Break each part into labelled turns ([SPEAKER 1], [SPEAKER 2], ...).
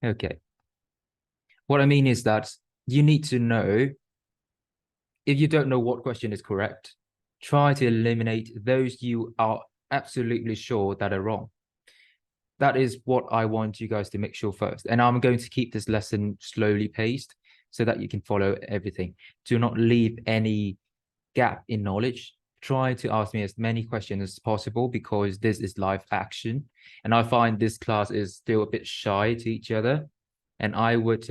[SPEAKER 1] Okay. What I mean is that you need to know, if you don't know what question is correct, try to eliminate those you are absolutely sure that are wrong. That is what I want you guys to make sure first. And I'm going to keep this lesson slowly paced so that you can follow everything. Do not leave any gap in knowledge. Try to ask me as many questions as possible because this is live action. And I find this class is still a bit shy to each other. And I would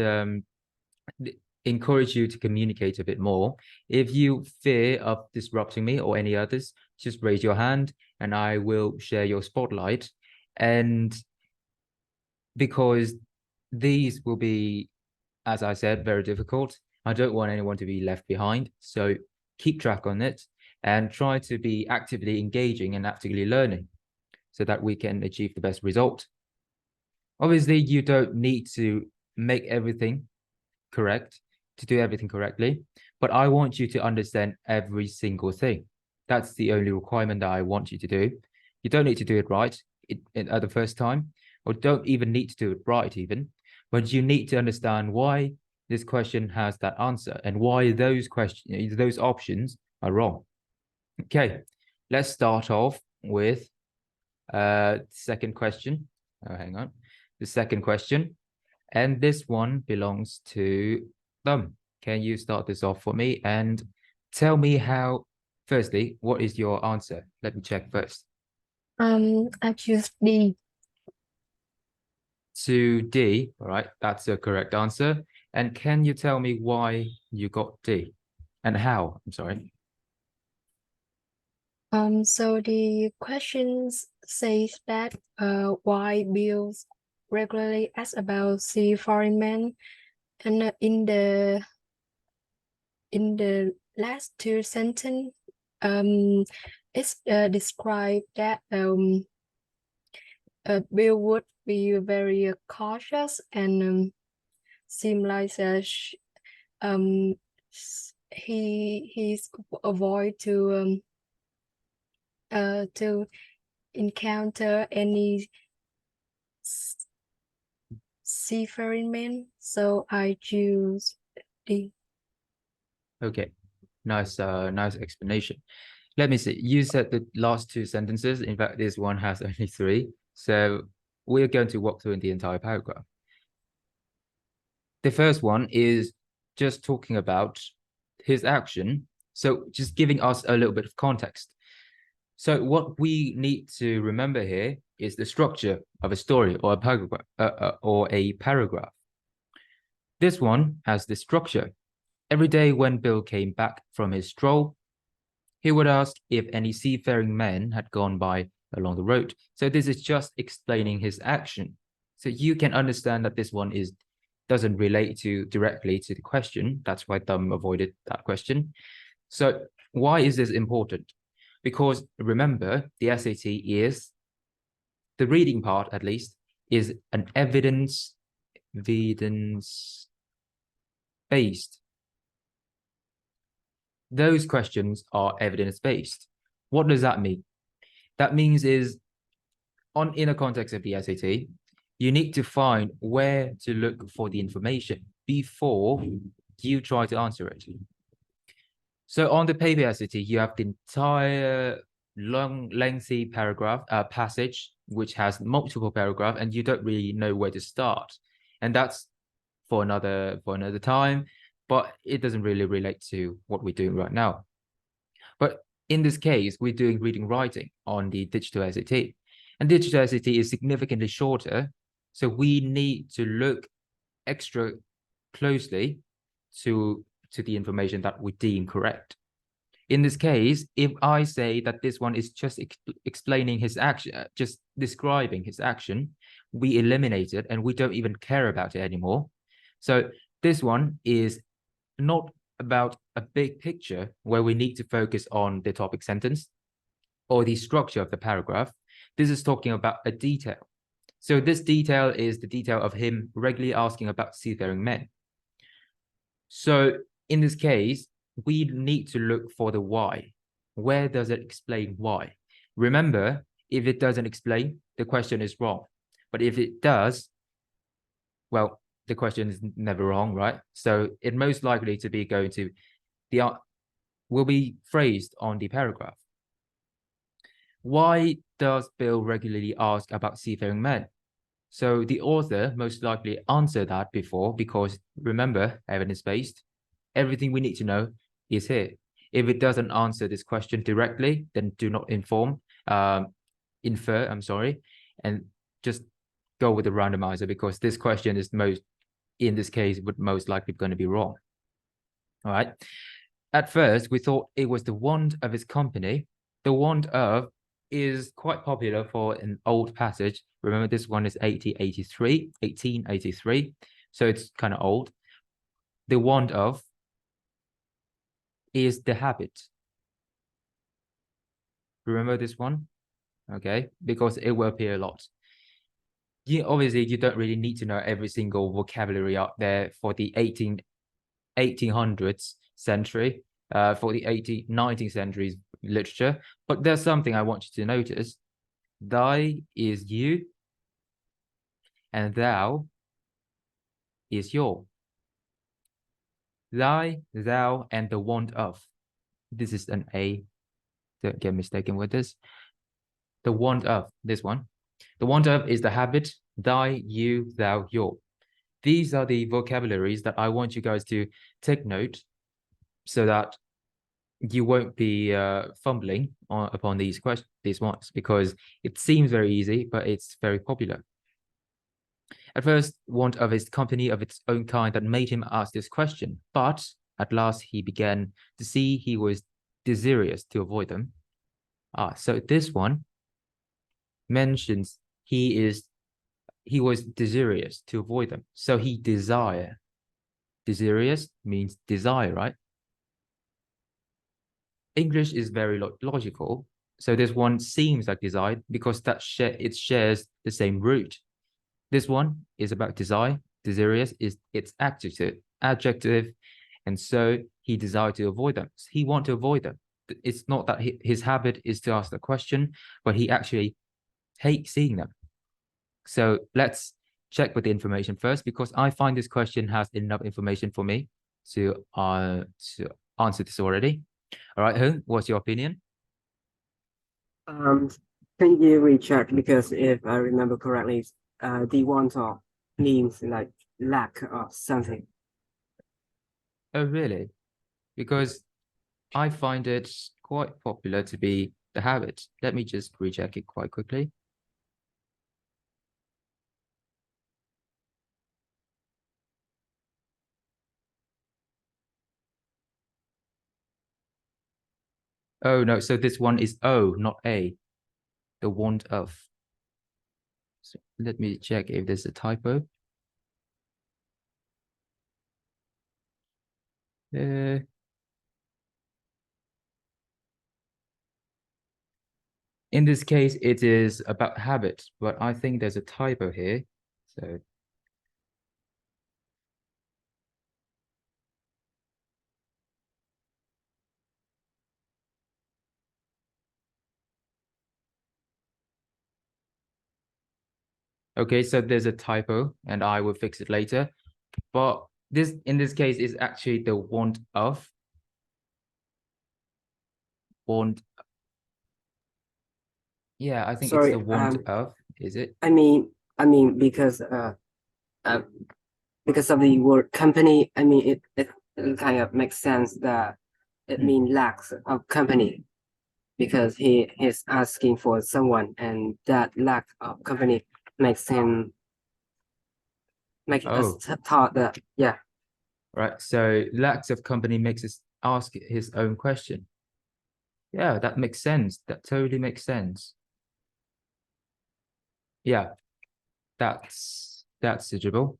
[SPEAKER 1] encourage you to communicate a bit more. If you fear of disrupting me or any others, just raise your hand and I will share your spotlight. And because these will be, as I said, very difficult, I don't want anyone to be left behind. So keep track on it and try to be actively engaging and actively learning so that we can achieve the best result. Obviously, you don't need to make everything correct, to do everything correctly, but I want you to understand every single thing. That's the only requirement that I want you to do. You don't need to do it right at the first time, or don't even need to do it right even, but you need to understand why this question has that answer and why those options are wrong. Okay, let's start off with second question. Oh, hang on. The second question. And this one belongs to them. Can you start this off for me and tell me how, firstly, what is your answer? Let me check first.
[SPEAKER 2] I choose D.
[SPEAKER 1] To D, all right, that's a correct answer. And can you tell me why you got D and how? I'm sorry.
[SPEAKER 2] So the questions says that why Bill regularly asks about sea foreign men, and in the last two sentence, it's described that Bill would be very cautious and seem like um he's avoid to encounter any seafaring men, so I choose D.
[SPEAKER 1] Okay, nice explanation. Let me see. You said the last two sentences. In fact, this one has only three. So we're going to walk through the entire paragraph. The first one is just talking about his action. So just giving us a little bit of context. So what we need to remember here is the structure of a story or a paragraph. This one has the structure. Every day when Bill came back from his stroll, he would ask if any seafaring men had gone by along the road. So this is just explaining his action. So you can understand that this one doesn't relate to directly to the question. That's why Thumb avoided that question. So why is this important? Because remember, the SAT is, the reading part at least, is an evidence-based. Those questions are evidence-based. What does that mean? That means is, in a context of the SAT, you need to find where to look for the information before you try to answer it. So on the paper SAT, you have the entire long, lengthy passage, which has multiple paragraphs, and you don't really know where to start. And that's for another time, but it doesn't really relate to what we're doing right now. But in this case, we're doing reading writing on the digital SAT. And digital SAT is significantly shorter. So we need to look extra closely to the information that we deem correct. In this case, if I say that this one is just explaining his action, just describing his action, we eliminate it and we don't even care about it anymore. So this one is not about a big picture where we need to focus on the topic sentence or the structure of the paragraph. This is talking about a detail. So this detail is the detail of him regularly asking about seafaring men. So in this case, we need to look for the why. Where does it explain why? Remember, if it doesn't explain, the question is wrong. But if it does, well, the question is never wrong, right? So it most likely to be going to the will be phrased on the paragraph. Why does Bill regularly ask about seafaring men? So the author most likely answered that before, because remember, evidence-based, everything we need to know is here. If it doesn't answer this question directly, then do not infer, I'm sorry, and just go with the randomizer, because this question is in this case, would most likely going to be wrong. All right. At first, we thought it was the want of his company. The want of is quite popular for an old passage. Remember, this one is 1883. So it's kind of old. The want of is the habit. Remember this one? Okay, because it will appear a lot. Obviously, you don't really need to know every single vocabulary out there for the 1800s century, for the 19th century's literature. But there's something I want you to notice. Thy is you, and thou is your. Thy, thou, and the want of. This is an A. Don't get mistaken with this. The want of, this one. The want of is the habit. Thy, you, thou, your. These are the vocabularies that I want you guys to take note, so that you won't be fumbling upon these ones, because it seems very easy, but it's very popular. At first, want of his company of its own kind that made him ask this question, but at last he began to see he was desirous to avoid them. So this one mentions he was desirous to avoid them. So he desire. Desirous means desire, right? English is very logical. So this one seems like desire because it shares the same root. This one is about desire. Desirous is its adjective. And so he desired to avoid them. He want to avoid them. It's not that his habit is to ask the question, but he actually hates seeing them. So let's check with the information first, because I find this question has enough information for me to answer this already. All right, Hung, what's your opinion?
[SPEAKER 3] Can you recheck? Because if I remember correctly, the want of means like lack of something.
[SPEAKER 1] Oh, really? Because I find it quite popular to be the habit. Let me just recheck it quite quickly. Oh, no, so this one is O, not A. The want of. So let me check if there's a typo. In this case, it is about habit, but I think there's a typo here. So okay, so there's a typo, and I will fix it later. But in this case is actually the want of. Want. Yeah, I think it's the want of. Is it?
[SPEAKER 3] I mean, because of the word company, I mean it kind of makes sense that it means lacks of company, because he is asking for someone, and that lack of company makes him us thought that, yeah.
[SPEAKER 1] Right. So lacks of company makes us ask his own question. Yeah, that makes sense. That totally makes sense. Yeah, that's suitable.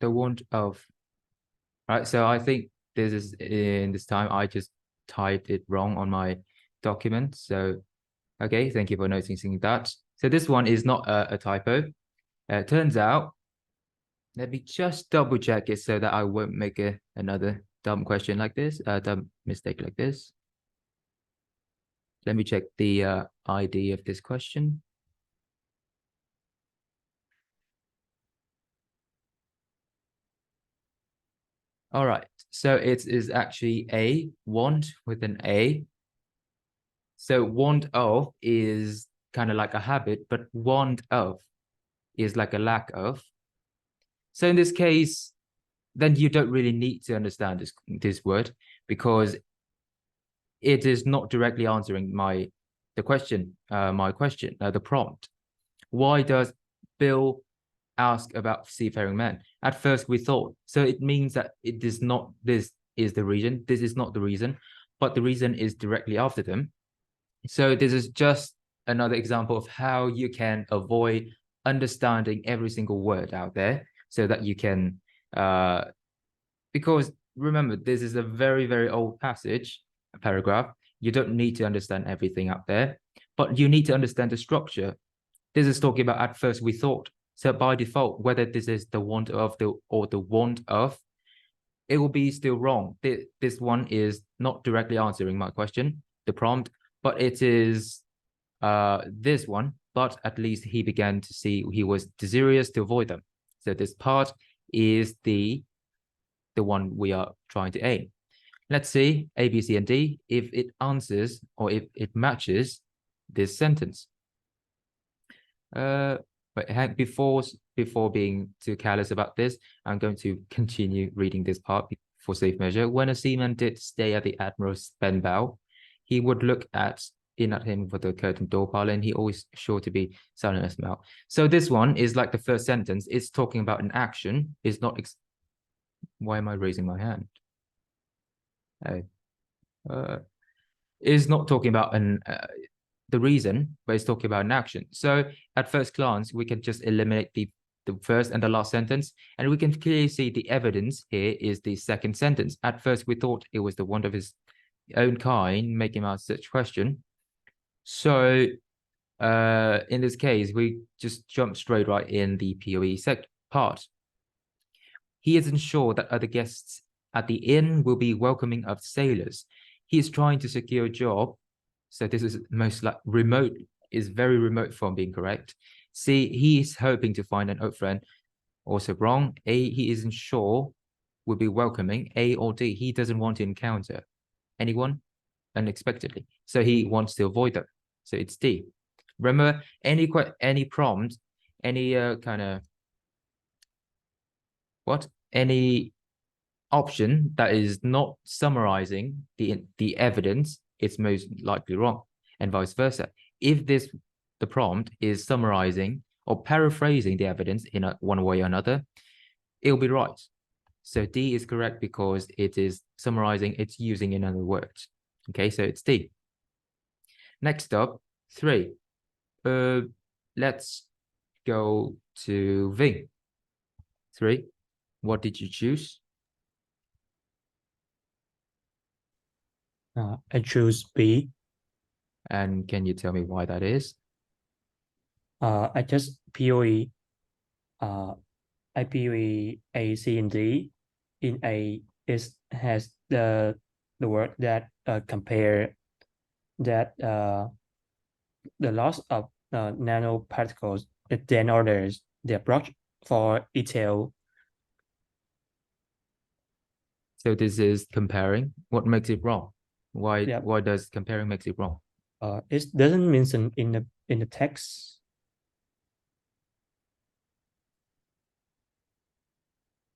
[SPEAKER 1] The want of. Right. So I think this is in this time I just typed it wrong on my document. So okay, thank you for noticing that. So this one is not a typo. It turns out, let me just double check it so that I won't make another dumb question like this, dumb mistake like this. Let me check the ID of this question. All right, so it is actually a want with an A. So want of is kind of like a habit, but want of is like a lack of. So in this case, then you don't really need to understand this word because it is not directly answering the prompt. Why does Bill ask about seafaring men? At first we thought, so it means that it is not, this is the reason, this is not the reason, but the reason is directly after them. So this is just another example of how you can avoid understanding every single word out there so that you can, because remember, this is a very, very old passage, a paragraph. You don't need to understand everything out there, but you need to understand the structure. This is talking about at first we thought. So by default, whether this is the want of or the want of, it will be still wrong. This one is not directly answering my question, the prompt, but it is this one, but at least he began to see he was desirous to avoid them. So this part is the one we are trying to aim. Let's see A, B, C, and D if it answers or if it matches this sentence. But before being too careless about this, I'm going to continue reading this part for safe measure. When a seaman did stay at the admiral's spen bow, he would look in at him for the curtain door parlor, and he always sure to be silent as mouth. So this one is like the first sentence. It's talking about an action. It's not. Why am I raising my hand? Is not talking about the reason, but it's talking about an action. So at first glance, we can just eliminate the first and the last sentence, and we can clearly see the evidence here is the second sentence. At first, we thought it was the want of his own kind making him ask such question. So in this case, we just jump straight right in the POE part. He isn't sure that other guests at the inn will be welcoming of sailors. He is trying to secure a job. So this is most like remote, is very remote from being correct. C, he is hoping to find an old friend. Also wrong. A, he isn't sure will be welcoming. A or D, he doesn't want to encounter anyone unexpectedly. So he wants to avoid them. So it's D. Remember, any prompt, any any option that is not summarizing the evidence, it's most likely wrong, and vice versa. If the prompt is summarizing or paraphrasing the evidence in one way or another, it'll be right. So D is correct because it is summarizing, it's using in other words. Okay, so it's D. Next up, 3. Let's go to V. 3. What did you choose?
[SPEAKER 4] I choose B.
[SPEAKER 1] And can you tell me why that is?
[SPEAKER 4] I just POE. I POE A, C, and D. In A, it has the word that compare that the loss of nanoparticles. It then orders the approach for detail.
[SPEAKER 1] So this is comparing. What makes it wrong? Why does comparing makes it wrong?
[SPEAKER 4] It doesn't mention in the text.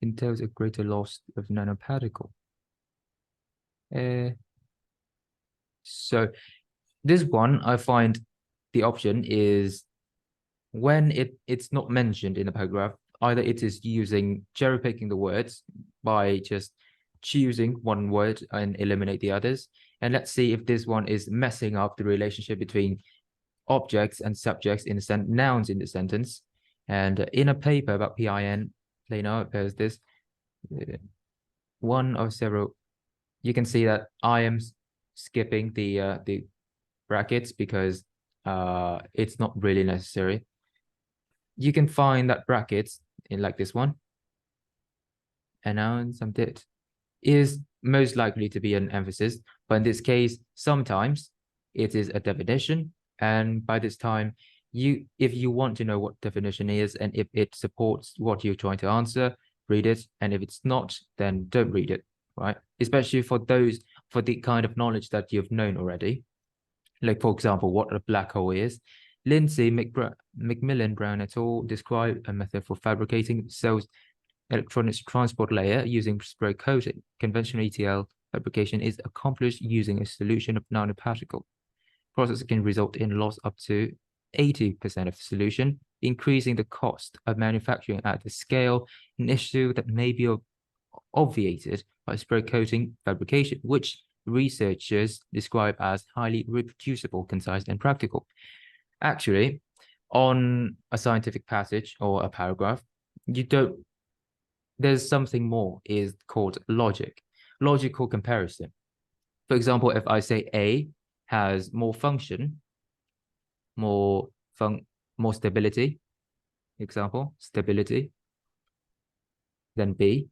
[SPEAKER 1] Entails a greater loss of nanoparticle. So this one, I find the option is when it's not mentioned in the paragraph, either it is using cherry picking the words by just choosing one word and eliminate the others. And let's see if this one is messing up the relationship between objects and subjects in the nouns in the sentence. And in a paper about PIN, Plano appears this one of several. You can see that I am skipping the brackets because it's not really necessary. You can find that brackets in like this one, and now some did is most likely to be an emphasis, but in this case, sometimes it is a definition. And by this time, if you want to know what definition is and if it supports what you're trying to answer, read it. And if it's not, then don't read it, right? Especially for the kind of knowledge that you've known already. Like, for example, what a black hole is. Lindsay Macmillan Brown et al. Describe a method for fabricating cells electronics transport layer using spray coating. Conventional ETL fabrication is accomplished using a solution of nanoparticle. Process can result in loss up to 80% of the solution, increasing the cost of manufacturing at the scale, an issue that may be obviated by spray coating fabrication, which researchers describe as highly reproducible, concise, and practical. Actually, on a scientific passage or a paragraph, there's something more is called logical comparison. For example, if I say A has more function, more stability, example, stability, than B,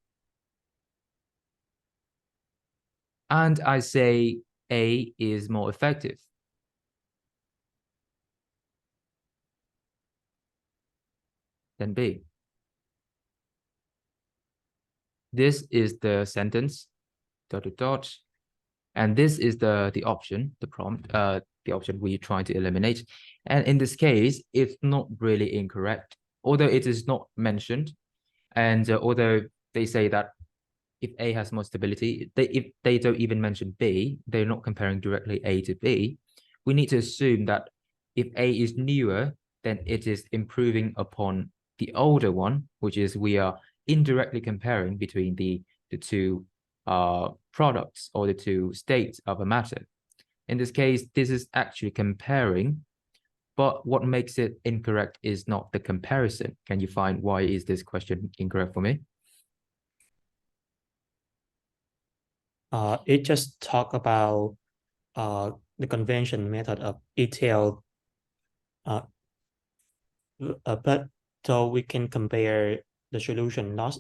[SPEAKER 1] and I say A is more effective, than B. This is the sentence, ... And this is the option, the prompt, the option we're trying to eliminate. And in this case, it's not really incorrect, although it is not mentioned. And although they say that if A has more stability, if they don't even mention B, they're not comparing directly A to B. We need to assume that if A is newer, then it is improving upon the older one, which is we are indirectly comparing between the two products or the two states of a matter. In this case, this is actually comparing, but what makes it incorrect is not the comparison. Can you find why is this question incorrect for me?
[SPEAKER 4] It just talk about the convention method of ETL, but so we can compare the solution loss.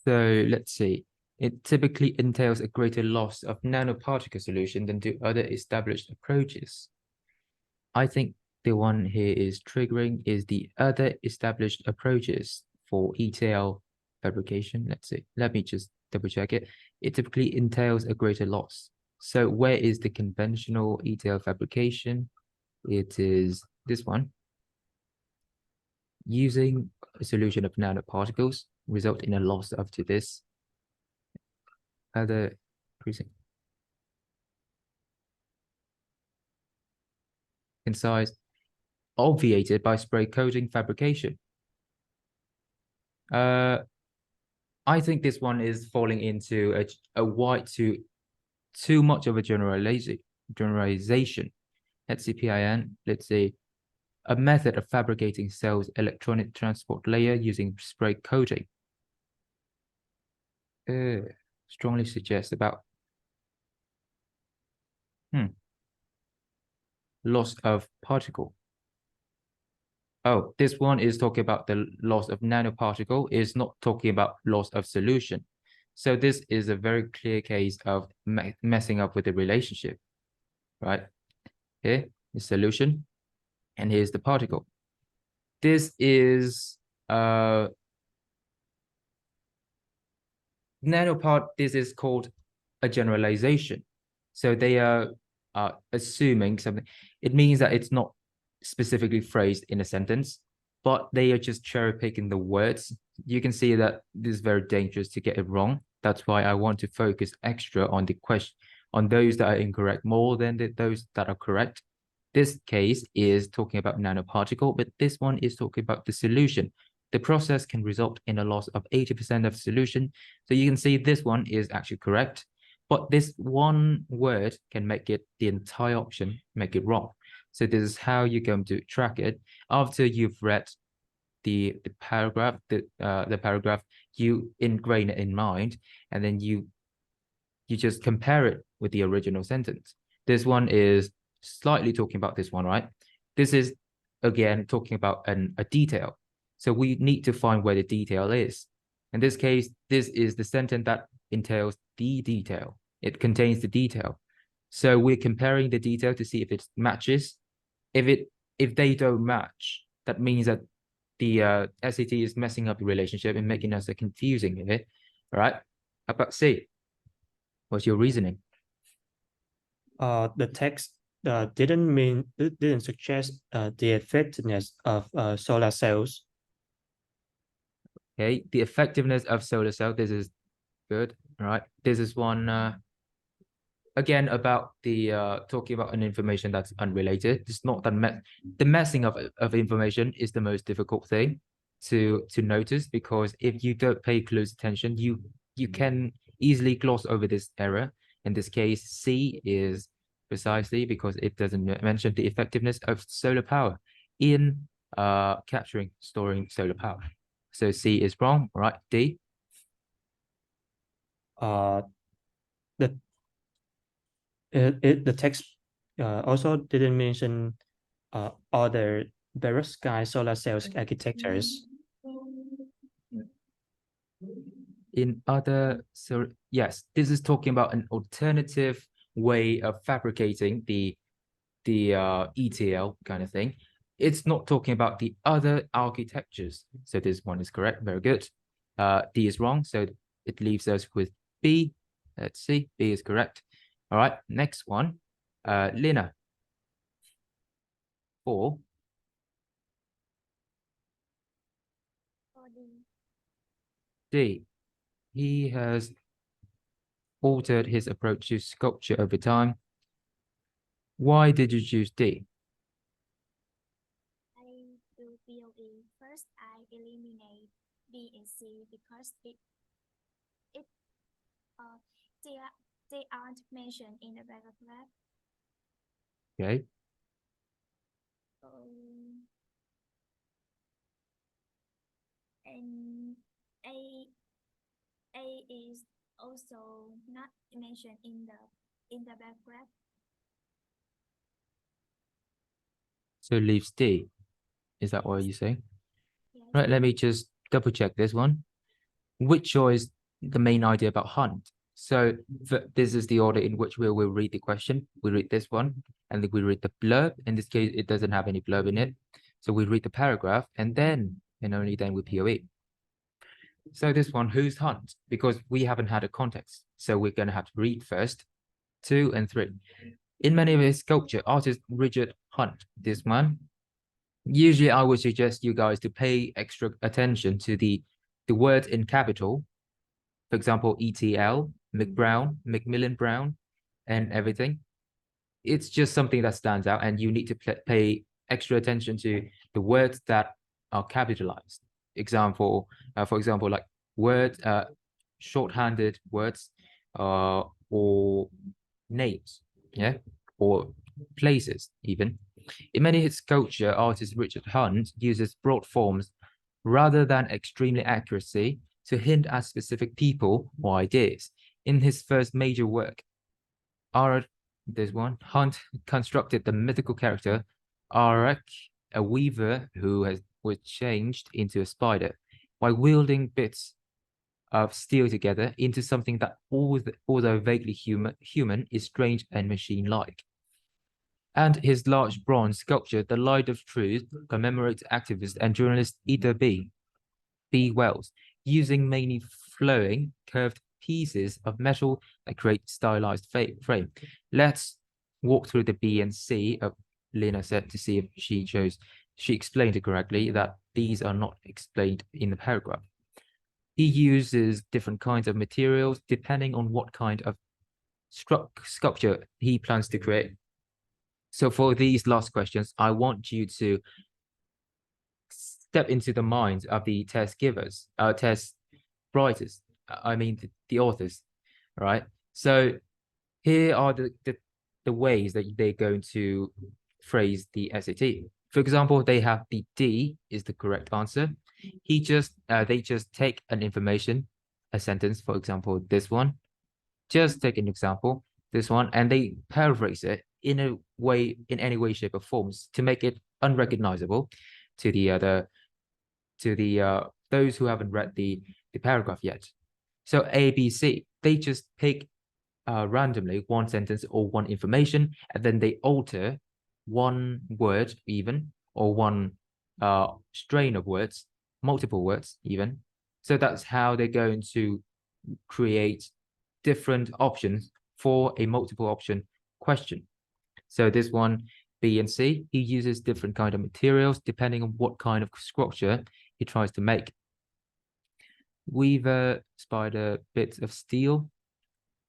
[SPEAKER 1] So let's see. It typically entails a greater loss of nanoparticle solution than do other established approaches. I think the one here is triggering is the other established approaches for ETL fabrication. Let's see. Let me just double check it. It typically entails a greater loss. So where is the conventional ETL fabrication? It is this one. Using a solution of nanoparticles result in a loss up to this other precinct. Concise, obviated by spray coating fabrication. I think this one is falling into a wide too much of a generalization. Let's see PIN. Let's see a method of fabricating cells electronic transport layer using spray coating. Strongly suggests about loss of particle. Oh, this one is talking about the loss of nanoparticle, is not talking about loss of solution. So this is a very clear case of messing up with the relationship, right? Here is solution, and here's the particle. This is nanopart. This is called a generalization. So they are assuming something. It means that it's not specifically phrased in a sentence, but they are just cherry picking the words. You can see that this is very dangerous to get it wrong. That's why I want to focus extra on the question, on those that are incorrect more than those that are correct. This case is talking about nanoparticle, but this one is talking about the solution. The process can result in a loss of 80% of solution. So you can see this one is actually correct, but this one word can make it the entire option, make it wrong. So this is how you're going to track it. After you've read the paragraph, the paragraph, you ingrain it in mind, and then you just compare it with the original sentence. This one is slightly talking about this one, right? This is again talking about a detail. So we need to find where the detail is. In this case, this is the sentence that entails the detail. It contains the detail. So we're comparing the detail to see if it matches. If they don't match, that means that the SAT is messing up the relationship and making us confusing here. All right. How about C? What's your reasoning?
[SPEAKER 4] The text didn't suggest the effectiveness of solar cells.
[SPEAKER 1] Okay, the effectiveness of solar cell. This is good. All right. This is one again about the talking about an information that's unrelated. It's not that the messing of information is the most difficult thing to notice, because if you don't pay close attention, you can easily gloss over this error. In this case, C is precisely because it doesn't mention the effectiveness of solar power in capturing, storing solar power. So C is wrong. All right. D.
[SPEAKER 4] The the text also didn't mention other perovskite solar cells architectures.
[SPEAKER 1] In other, so yes, this is talking about an alternative way of fabricating the ETL kind of thing. It's not talking about the other architectures. So this one is correct. Very good. D is wrong. So it leaves us with B. Let's see. B is correct. All right. Next one. Lina. 4. D. He has altered his approach to sculpture over time. Why did you choose D?
[SPEAKER 5] I do POE. First, I eliminate B and C because it they aren't mentioned in the paragraph.
[SPEAKER 1] Okay.
[SPEAKER 5] And A is also not mentioned in the paragraph.
[SPEAKER 1] So leaves D. Is that what you're saying?
[SPEAKER 5] Yes.
[SPEAKER 1] Right, let me just double check this one. Which is the main idea about hunt? So this is the order in which we will read the question. We read this one, and then we read the blurb. In this case, it doesn't have any blurb in it. So we read the paragraph, and then, and only then we POE. So this one, who's hunt? Because we haven't had a context. So we're going to have to read first, 2 and 3. In many of his sculpture, artist Richard Hunt, this one. Usually I would suggest you guys to pay extra attention to the words in capital. For example, ETL, McBrown, Macmillan Brown, and everything. It's just something that stands out, and you need to pay extra attention to the words that are capitalized. For example, like words, shorthanded words, or names, yeah, or places even. In many of his sculpture, artist Richard Hunt uses broad forms rather than extremely accuracy to hint at specific people or ideas. In his first major work, there's one, Hunt constructed the mythical character Arak, a weaver who was changed into a spider by wielding bits of steel together into something that, although vaguely human, is strange and machine-like. And his large bronze sculpture, The Light of Truth, commemorates activist and journalist Ida B. Wells, using mainly flowing, curved pieces of metal that create stylized frame. Let's walk through the B and C of Lena said to see if she explained it correctly, that these are not explained in the paragraph. He uses different kinds of materials depending on what kind of sculpture he plans to create. So for these last questions, I want you to step into the minds of the test givers, test writers, I mean the authors, right? So here are the ways that they're going to phrase the SAT. For example, they have the D is the correct answer. They just take an information, a sentence, for example, this one. Just take an example, this one, and they paraphrase it in any way, shape, or forms to make it unrecognizable to those who haven't read the paragraph yet. So A, B, C, they just pick randomly one sentence or one information, and then they alter one word even, or one strain of words, multiple words even. So that's how they're going to create different options for a multiple option question. So this one, B and C, he uses different kind of materials depending on what kind of structure he tries to make. Weaver, spider, bits of steel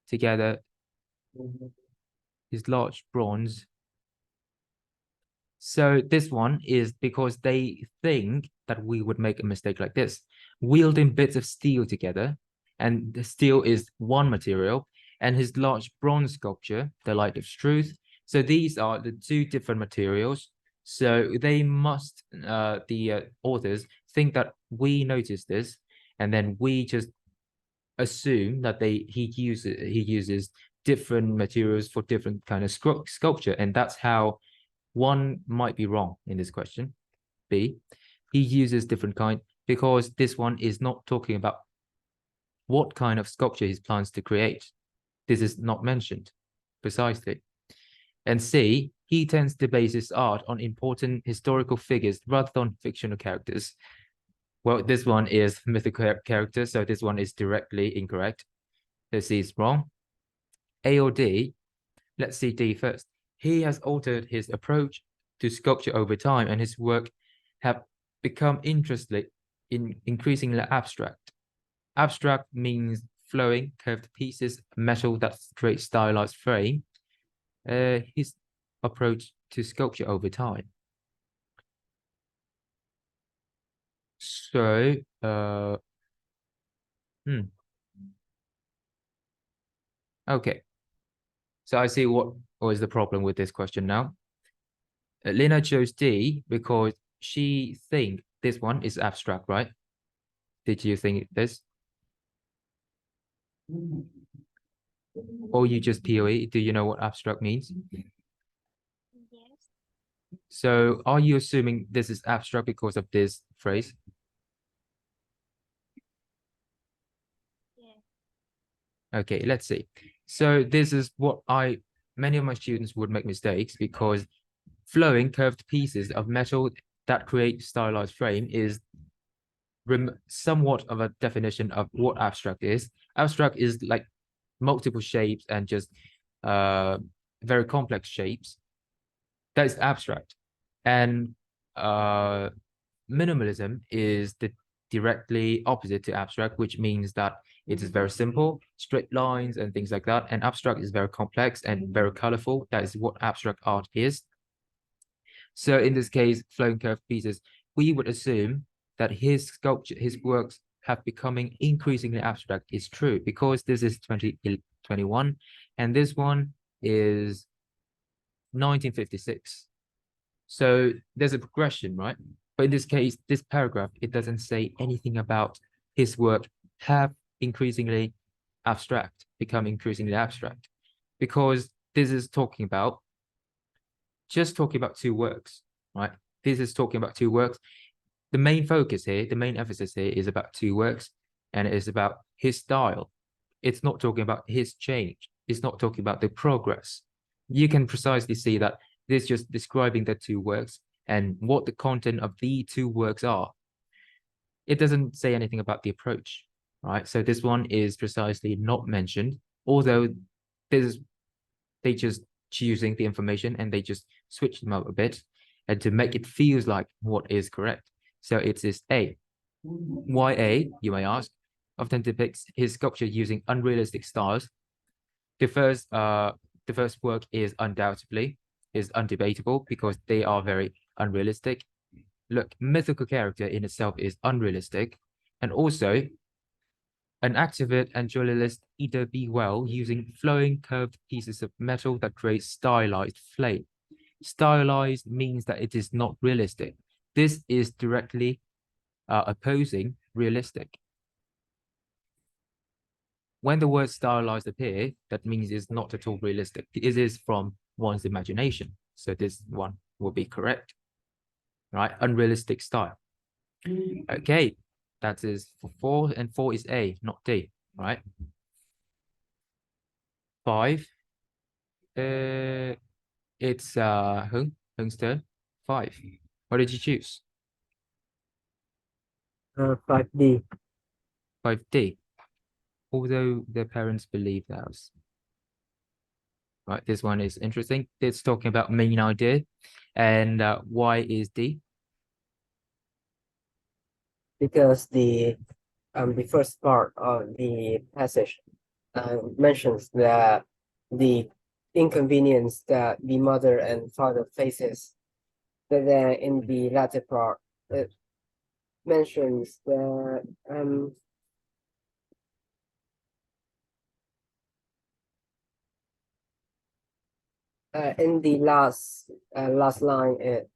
[SPEAKER 1] together is large bronze. So this one is because they think that we would make a mistake like this, wielding bits of steel together, and the steel is one material, and his large bronze sculpture, the Light of Truth. So these are the two different materials. So they must, the authors think that we notice this, and then we just assume that he uses different materials for different kind of sculpture, and that's how one might be wrong in this question. B, he uses different kind because this one is not talking about what kind of sculpture he plans to create. This is not mentioned precisely. And C, he tends to base his art on important historical figures rather than fictional characters. Well, this one is mythical character, so this one is directly incorrect. So C is wrong. A or D, let's see D first. He has altered his approach to sculpture over time, and his work have become increasingly abstract. Abstract means flowing, curved pieces, metal that creates stylized frame. His approach to sculpture over time. So, okay. So I see what was the problem with this question now. Lena chose D because she think this one is abstract, right? Did you think this? Or you just POE? Do you know what abstract means?
[SPEAKER 5] Yes.
[SPEAKER 1] So are you assuming this is abstract because of this phrase?
[SPEAKER 5] Yeah.
[SPEAKER 1] Okay, let's see. So this is what many of my students would make mistakes because flowing curved pieces of metal that create stylized frame is somewhat of a definition of what abstract is. Abstract is like multiple shapes and just very complex shapes. That is abstract. And minimalism is the directly opposite to abstract, which means that it is very simple, straight lines and things like that. And abstract is very complex and very colorful. That is what abstract art is. So in this case, flowing curved pieces, we would assume that his sculpture, his works have becoming increasingly abstract is true because this is 2021 and this one is 1956. So there's a progression, right? But in this case, this paragraph, it doesn't say anything about his work have increasingly abstract, become increasingly abstract, because this is talking about just talking about two works, right? This is talking about two works. The main focus here, the main emphasis here is about two works, and it is about his style. It's not talking about his change. It's not talking about the progress. You can precisely see that this is just describing the two works and what the content of the two works are. It doesn't say anything about the approach, right? So this one is precisely not mentioned, although they just choosing the information and they just switch them up a bit and to make it feels like what is correct. So it is A. Why A, you may ask, often depicts his sculpture using unrealistic styles. The first work is undoubtedly undebatable because they are very unrealistic. Look, mythical character in itself is unrealistic, and also an activate and dualist either be well using flowing curved pieces of metal that create stylized flame. Stylized means that it is not realistic. This is directly opposing realistic. When the word stylized appear, that means it's not at all realistic. It is from one's imagination. So this one will be correct, right? Unrealistic style. Okay, that is for 4, and 4 is A, not D, right? 5. It's Hung's turn. 5. What did you choose?
[SPEAKER 3] 5D.
[SPEAKER 1] 5D. Although their parents believe the house. Right, this one is interesting. It's talking about main idea. And why is D?
[SPEAKER 3] Because the first part of the passage mentions that the inconvenience that the mother and father faces, but then in the latter part it mentions that in the last line it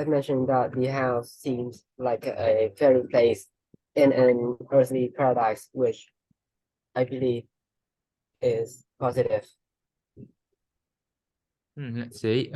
[SPEAKER 3] mentioned that the house seems like a fairy place in an earthly paradise, which I believe is positive.
[SPEAKER 1] Let's see.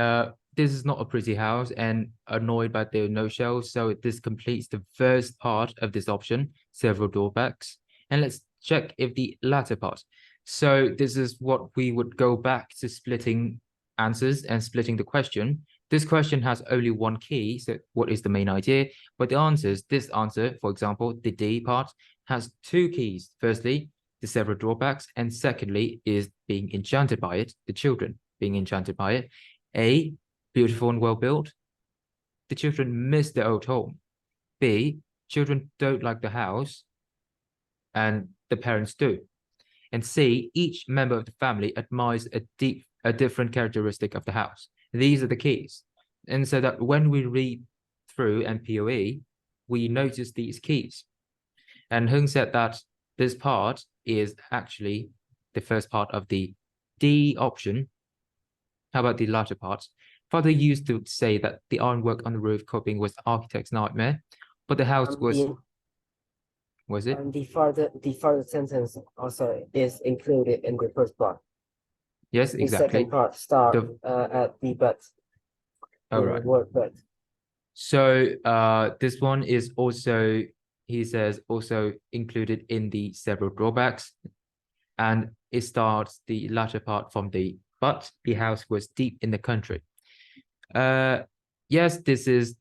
[SPEAKER 1] This is not a pretty house and annoyed by the no shells, so this completes the first part of this option, several drawbacks. And let's check if the latter part. So this is what we would go back to splitting answers and splitting the question. This question has only one key, so what is the main idea? But the answers, this answer, for example, the D part, has two keys. Firstly, the several drawbacks, and secondly, is being enchanted by it, the children being enchanted by it. A, beautiful and well built. The children miss their old home. B, children don't like the house, and the parents do. And C, each member of the family admires a different characteristic of the house. These are the keys. And so that when we read through and POE, we notice these keys. And Hung said that this part is actually the first part of the D option. How about the latter part? Father used to say that the ironwork on the roof coping was the architect's nightmare, but the house was it?
[SPEAKER 3] The further sentence also is included in the first part.
[SPEAKER 1] Yes,
[SPEAKER 3] The
[SPEAKER 1] exactly.
[SPEAKER 3] second part start at the but.
[SPEAKER 1] All right.
[SPEAKER 3] Word but.
[SPEAKER 1] So this one is also, he says, also included in the several drawbacks, and it starts the latter part from the but the house was deep in the country. Yes, this is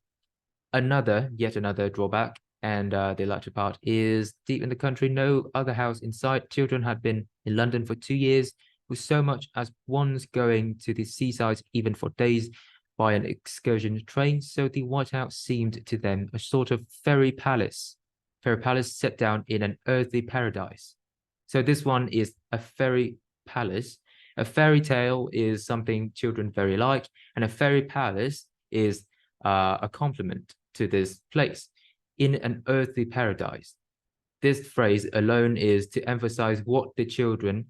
[SPEAKER 1] yet another drawback, and the latter part is deep in the country, no other house in sight. Children had been in London for 2 years, with so much as once going to the seaside even for days by an excursion train. So the White House seemed to them a sort of fairy palace set down in an earthly paradise. So this one is a fairy palace. A fairy tale is something children very like, and a fairy palace is a compliment to this place in an earthly paradise. This phrase alone is to emphasize what the children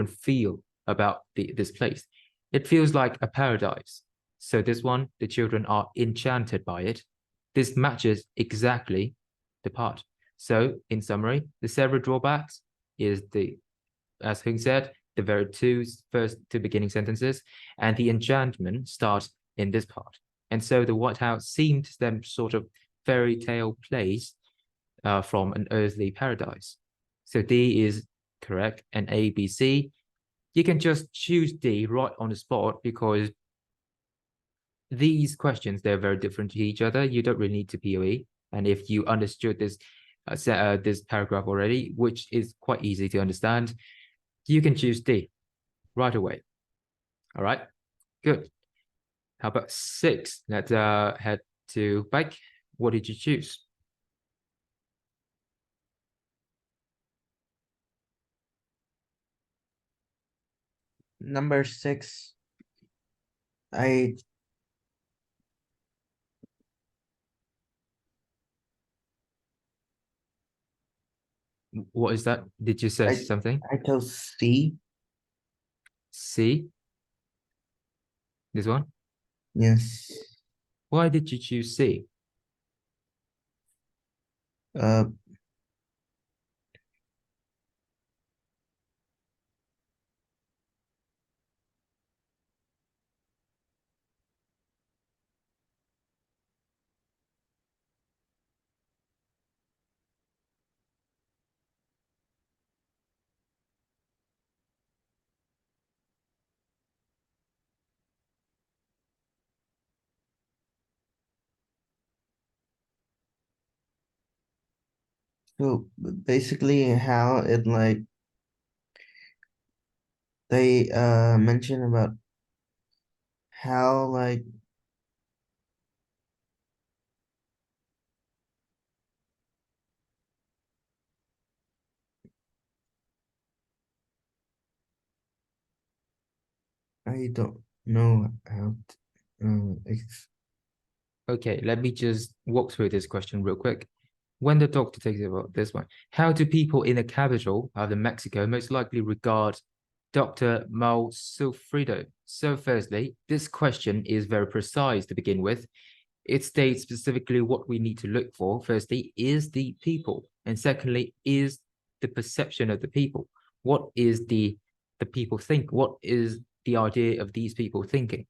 [SPEAKER 1] feel about this place. It feels like a paradise. So this one, the children are enchanted by it. This matches exactly the part. So in summary, the several drawbacks is as Hung said, the very first two beginning sentences, and the enchantment starts in this part. And so the White House seemed to them sort of fairy tale place from an earthly paradise. So D is correct, and A, B, C. You can just choose D right on the spot because these questions, they're very different to each other. You don't really need to POE. And if you understood this paragraph already, which is quite easy to understand, you can choose D right away. All right, good. How about 6? Let's head to Bike. What did you choose?
[SPEAKER 6] Number 6. I
[SPEAKER 1] What is that? Did you say
[SPEAKER 6] I-
[SPEAKER 1] something?
[SPEAKER 6] I chose C.
[SPEAKER 1] C? This one?
[SPEAKER 6] Yes.
[SPEAKER 1] Why did you choose C?
[SPEAKER 6] Uh, So basically how it like they mention about how like I don't know how
[SPEAKER 1] Okay, let me just walk through this question real quick. When the doctor takes it about this one, how do people in the capital of the Mexico most likely regard Dr. Mal Sulfrido? So firstly, this question is very precise to begin with. It states specifically what we need to look for. Firstly, is the people, and secondly, is the perception of the people. What is the people think? What is the idea of these people thinking?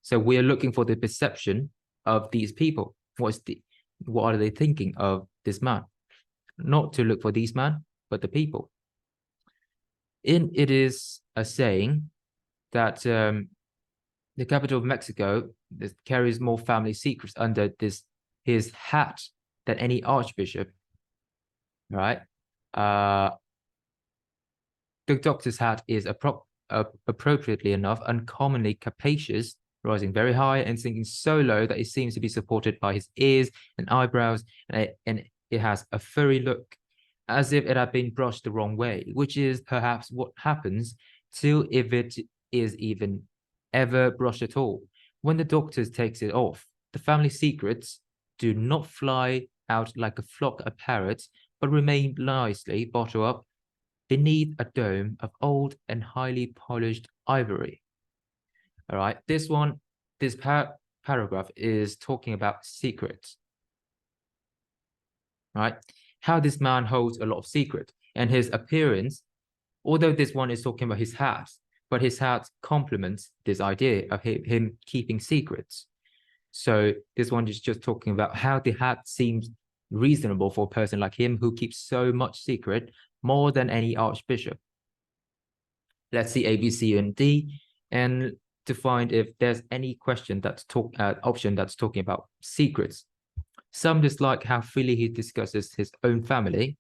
[SPEAKER 1] So we're looking for the perception of these people. What are they thinking of this man? Not to look for these man, but the people. It is a saying that the capital of Mexico carries more family secrets under his hat than any archbishop. Right? The doctor's hat is appropriately enough uncommonly capacious, rising very high and sinking so low that it seems to be supported by his ears and eyebrows, and it has a furry look, as if it had been brushed the wrong way, which is perhaps what happens till if it is even ever brushed at all. When the doctor takes it off, the family secrets do not fly out like a flock of parrots, but remain nicely bottled up beneath a dome of old and highly polished ivory. All right, this paragraph is talking about secrets. Right, how this man holds a lot of secret, and his appearance, although this one is talking about his hat, but his hat complements this idea of him keeping secrets. So this one is just talking about how the hat seems reasonable for a person like him who keeps so much secret, more than any archbishop. Let's see A, B, C, and D, and to find if there's any question that's option that's talking about secrets. Some dislike how freely he discusses his own family.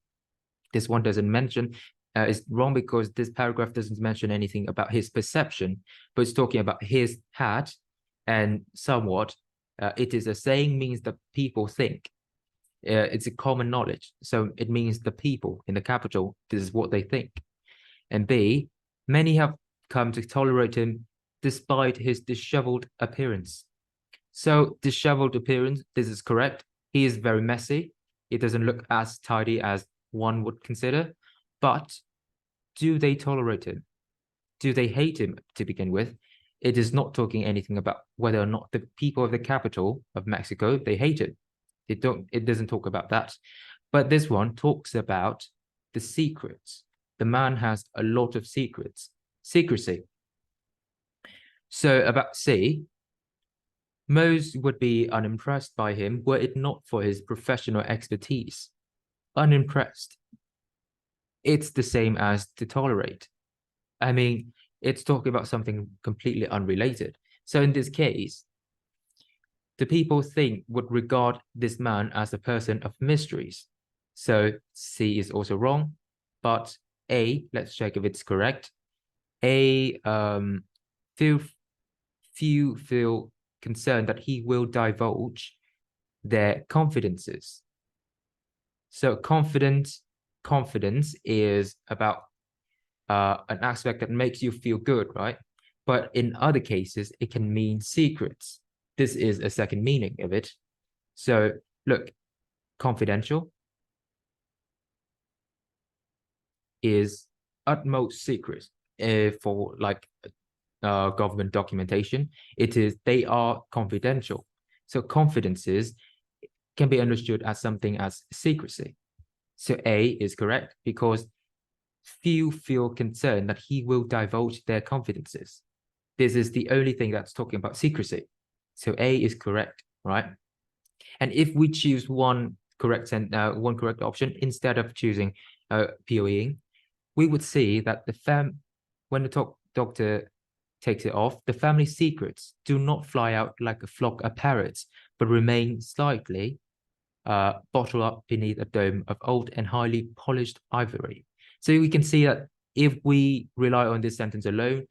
[SPEAKER 1] This one doesn't mention, it's wrong because this paragraph doesn't mention anything about his perception, but it's talking about his hat, and somewhat, it is a saying means that people think. It's a common knowledge, so it means the people in the capital, this is what they think. And B, many have come to tolerate him despite his disheveled appearance. So disheveled appearance, this is correct. He is very messy. It doesn't look as tidy as one would consider. But do they tolerate him? Do they hate him to begin with? It is not talking anything about whether or not the people of the capital of Mexico, they hate it. It doesn't talk about that. But this one talks about the secrets. The man has a lot of secrets. Secrecy. So about C, most would be unimpressed by him were it not for his professional expertise. Unimpressed. It's the same as to tolerate. I mean, it's talking about something completely unrelated. So in this case, the people would regard this man as a person of mysteries. So C is also wrong, but A, let's check if it's correct. A, few feel concerned that he will divulge their confidences. So confidence is about an aspect that makes you feel good, right? But in other cases, it can mean secrets. This is a second meaning of it. So look, confidential is utmost secret for like government documentation. They are confidential. So confidences can be understood as something as secrecy. So A is correct because few feel concerned that he will divulge their confidences. This is the only thing that's talking about secrecy. So A is correct, right? And if we choose one correct option instead of choosing POEing, we would see that when the doctor takes it off, the family secrets do not fly out like a flock of parrots, but remain slightly bottled up beneath a dome of old and highly polished ivory. So we can see that if we rely on this sentence alone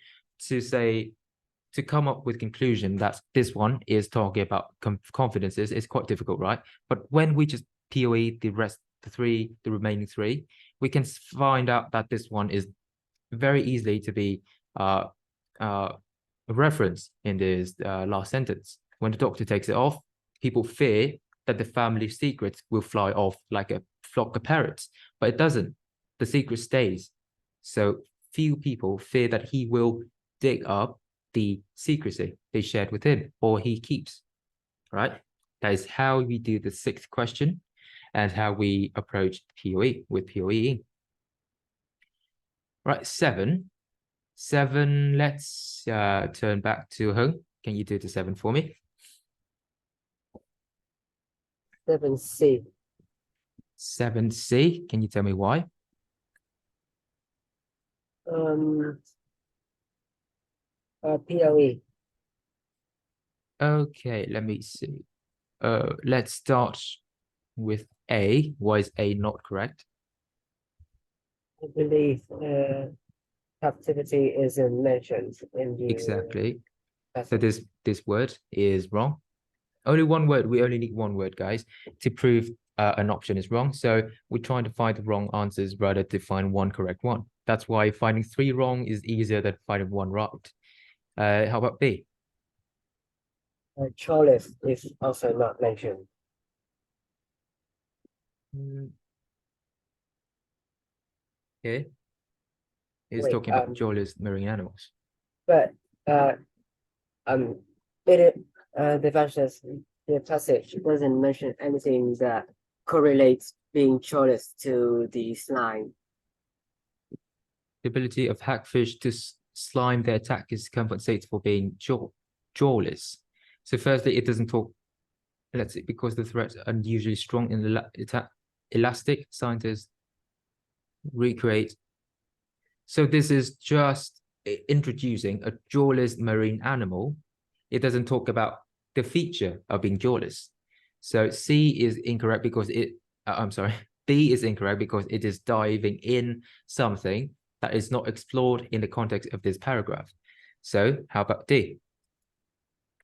[SPEAKER 1] to come up with conclusion that this one is talking about confidences, it's quite difficult, right? But when we just POE the remaining three, we can find out that this one is very easily to be referenced in this last sentence. When the doctor takes it off, people fear that the family secrets will fly off like a flock of parrots, but it doesn't. The secret stays. So few people fear that he will dig up the secrecy they shared with him or he keeps, right? That is how we do the sixth question and how we approach POE with POE. Right, seven, let's turn back to Hung. Can you do the seven for me?
[SPEAKER 3] 7C.
[SPEAKER 1] 7C, can you tell me why?
[SPEAKER 3] POE.
[SPEAKER 1] Okay, let me see. Let's start with A. Why is A not correct?
[SPEAKER 3] I believe captivity isn't mentioned in the
[SPEAKER 1] Exactly. So
[SPEAKER 3] passage.
[SPEAKER 1] this word is wrong. Only one word. We only need one word, guys, to prove an option is wrong. So we're trying to find the wrong answers rather to find one correct one. That's why finding three wrong is easier than finding one right. How about B?
[SPEAKER 3] Cholish is also not mentioned.
[SPEAKER 1] Okay. It's
[SPEAKER 3] Wait,
[SPEAKER 1] talking about jawless marine animals.
[SPEAKER 3] But the passage doesn't mention anything that correlates being cholish to the slime.
[SPEAKER 1] The ability of hackfish to slime their attack is compensated for being jawless. So firstly, it doesn't talk, let's see, because the threats are unusually strong in the elastic, scientists recreate. So this is just introducing a jawless marine animal. It doesn't talk about the feature of being jawless. So C is incorrect because I'm sorry, B is incorrect because it is diving in something that is not explored in the context of this paragraph. So how about D?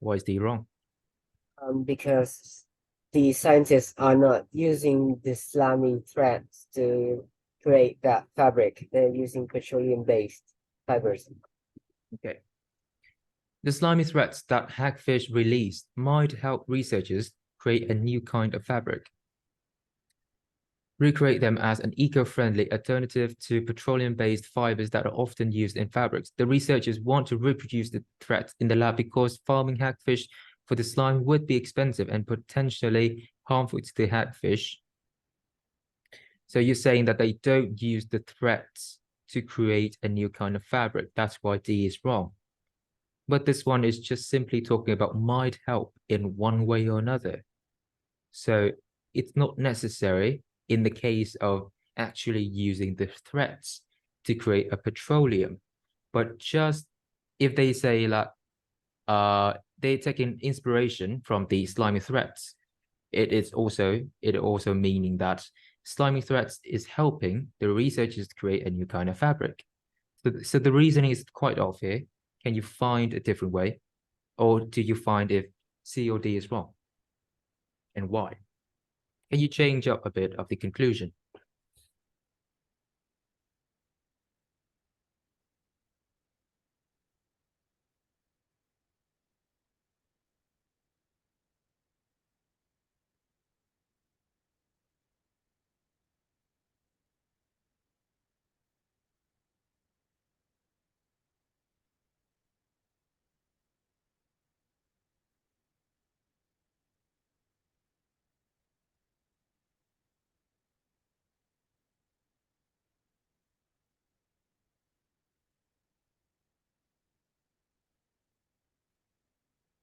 [SPEAKER 1] Why is D wrong?
[SPEAKER 3] Because the scientists are not using the slimy threads to create that fabric. They're using petroleum-based fibers.
[SPEAKER 1] Okay. The slimy threads that hagfish release might help researchers create a new kind of fabric. Recreate them as an eco-friendly alternative to petroleum-based fibers that are often used in fabrics. The researchers want to reproduce the threats in the lab because farming hagfish for the slime would be expensive and potentially harmful to the hagfish. So you're saying that they don't use the threats to create a new kind of fabric. That's why D is wrong. But this one is just simply talking about might help in one way or another. So it's not necessary in the case of actually using the threats to create a petroleum, but just if they say that they're taking inspiration from the slimy threats, it also meaning that slimy threats is helping the researchers create a new kind of fabric. So the reasoning is quite off here. Can you find a different way? Or do you find if C or D is wrong? And why? Can you change up a bit of the conclusion?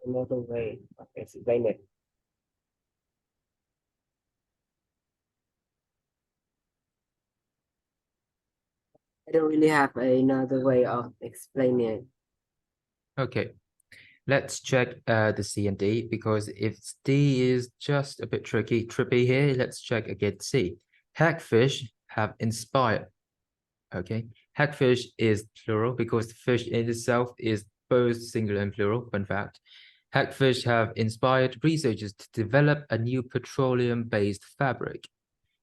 [SPEAKER 3] Another way of explaining it. I don't really have another way of explaining it.
[SPEAKER 1] Okay. Let's check the C and D, because if D is just a bit trippy here, let's check again C. Hagfish have inspired. Okay, hagfish is plural because the fish in itself is both singular and plural. Fun fact. Hagfish have inspired researchers to develop a new petroleum-based fabric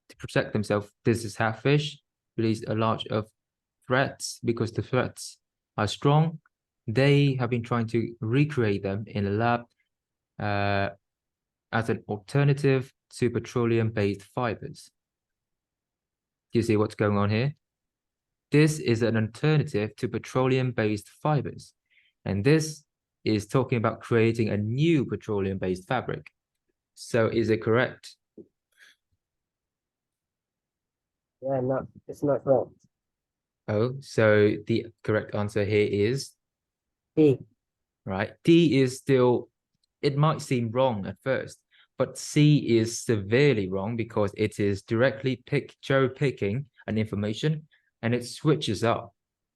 [SPEAKER 1] to protect themselves. This is hagfish released a lot of threats because the threats are strong. They have been trying to recreate them in a lab as an alternative to petroleum-based fibers. Do you see what's going on here? This is an alternative to petroleum-based fibers. And this is talking about creating a new petroleum-based fabric. So is it correct?
[SPEAKER 3] Yeah, it's not wrong.
[SPEAKER 1] Oh, so the correct answer here is
[SPEAKER 3] D.
[SPEAKER 1] right. D is still, it might seem wrong at first, but C is severely wrong because it is directly cherry picking an information, and it switches up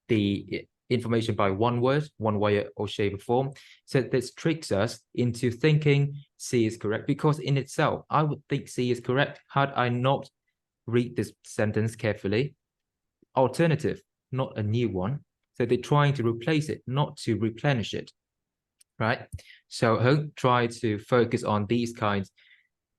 [SPEAKER 1] the information by one word, one way or shape or form. So this tricks us into thinking C is correct, because in itself, I would think C is correct had I not read this sentence carefully. Alternative, not a new one. So they're trying to replace it, not to replenish it, right? So try to focus on these kinds.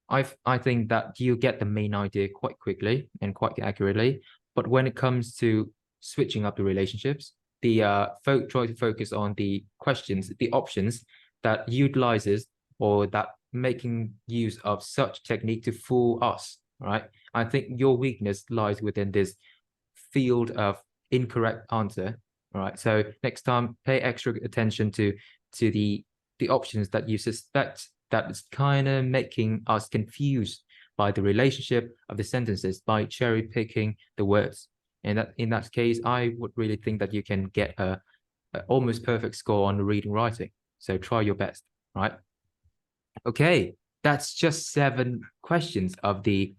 [SPEAKER 1] I think that you get the main idea quite quickly and quite accurately. But when it comes to switching up the relationships, the try to focus on the questions, the options that utilizes or that making use of such technique to fool us, right? I think your weakness lies within this field of incorrect answer. All right. So next time, pay extra attention to the options that you suspect that is kind of making us confused by the relationship of the sentences by cherry picking the words. And that in that case, I would really think that you can get a almost perfect score on the reading writing. So try your best, right? Okay, that's just 7 questions of the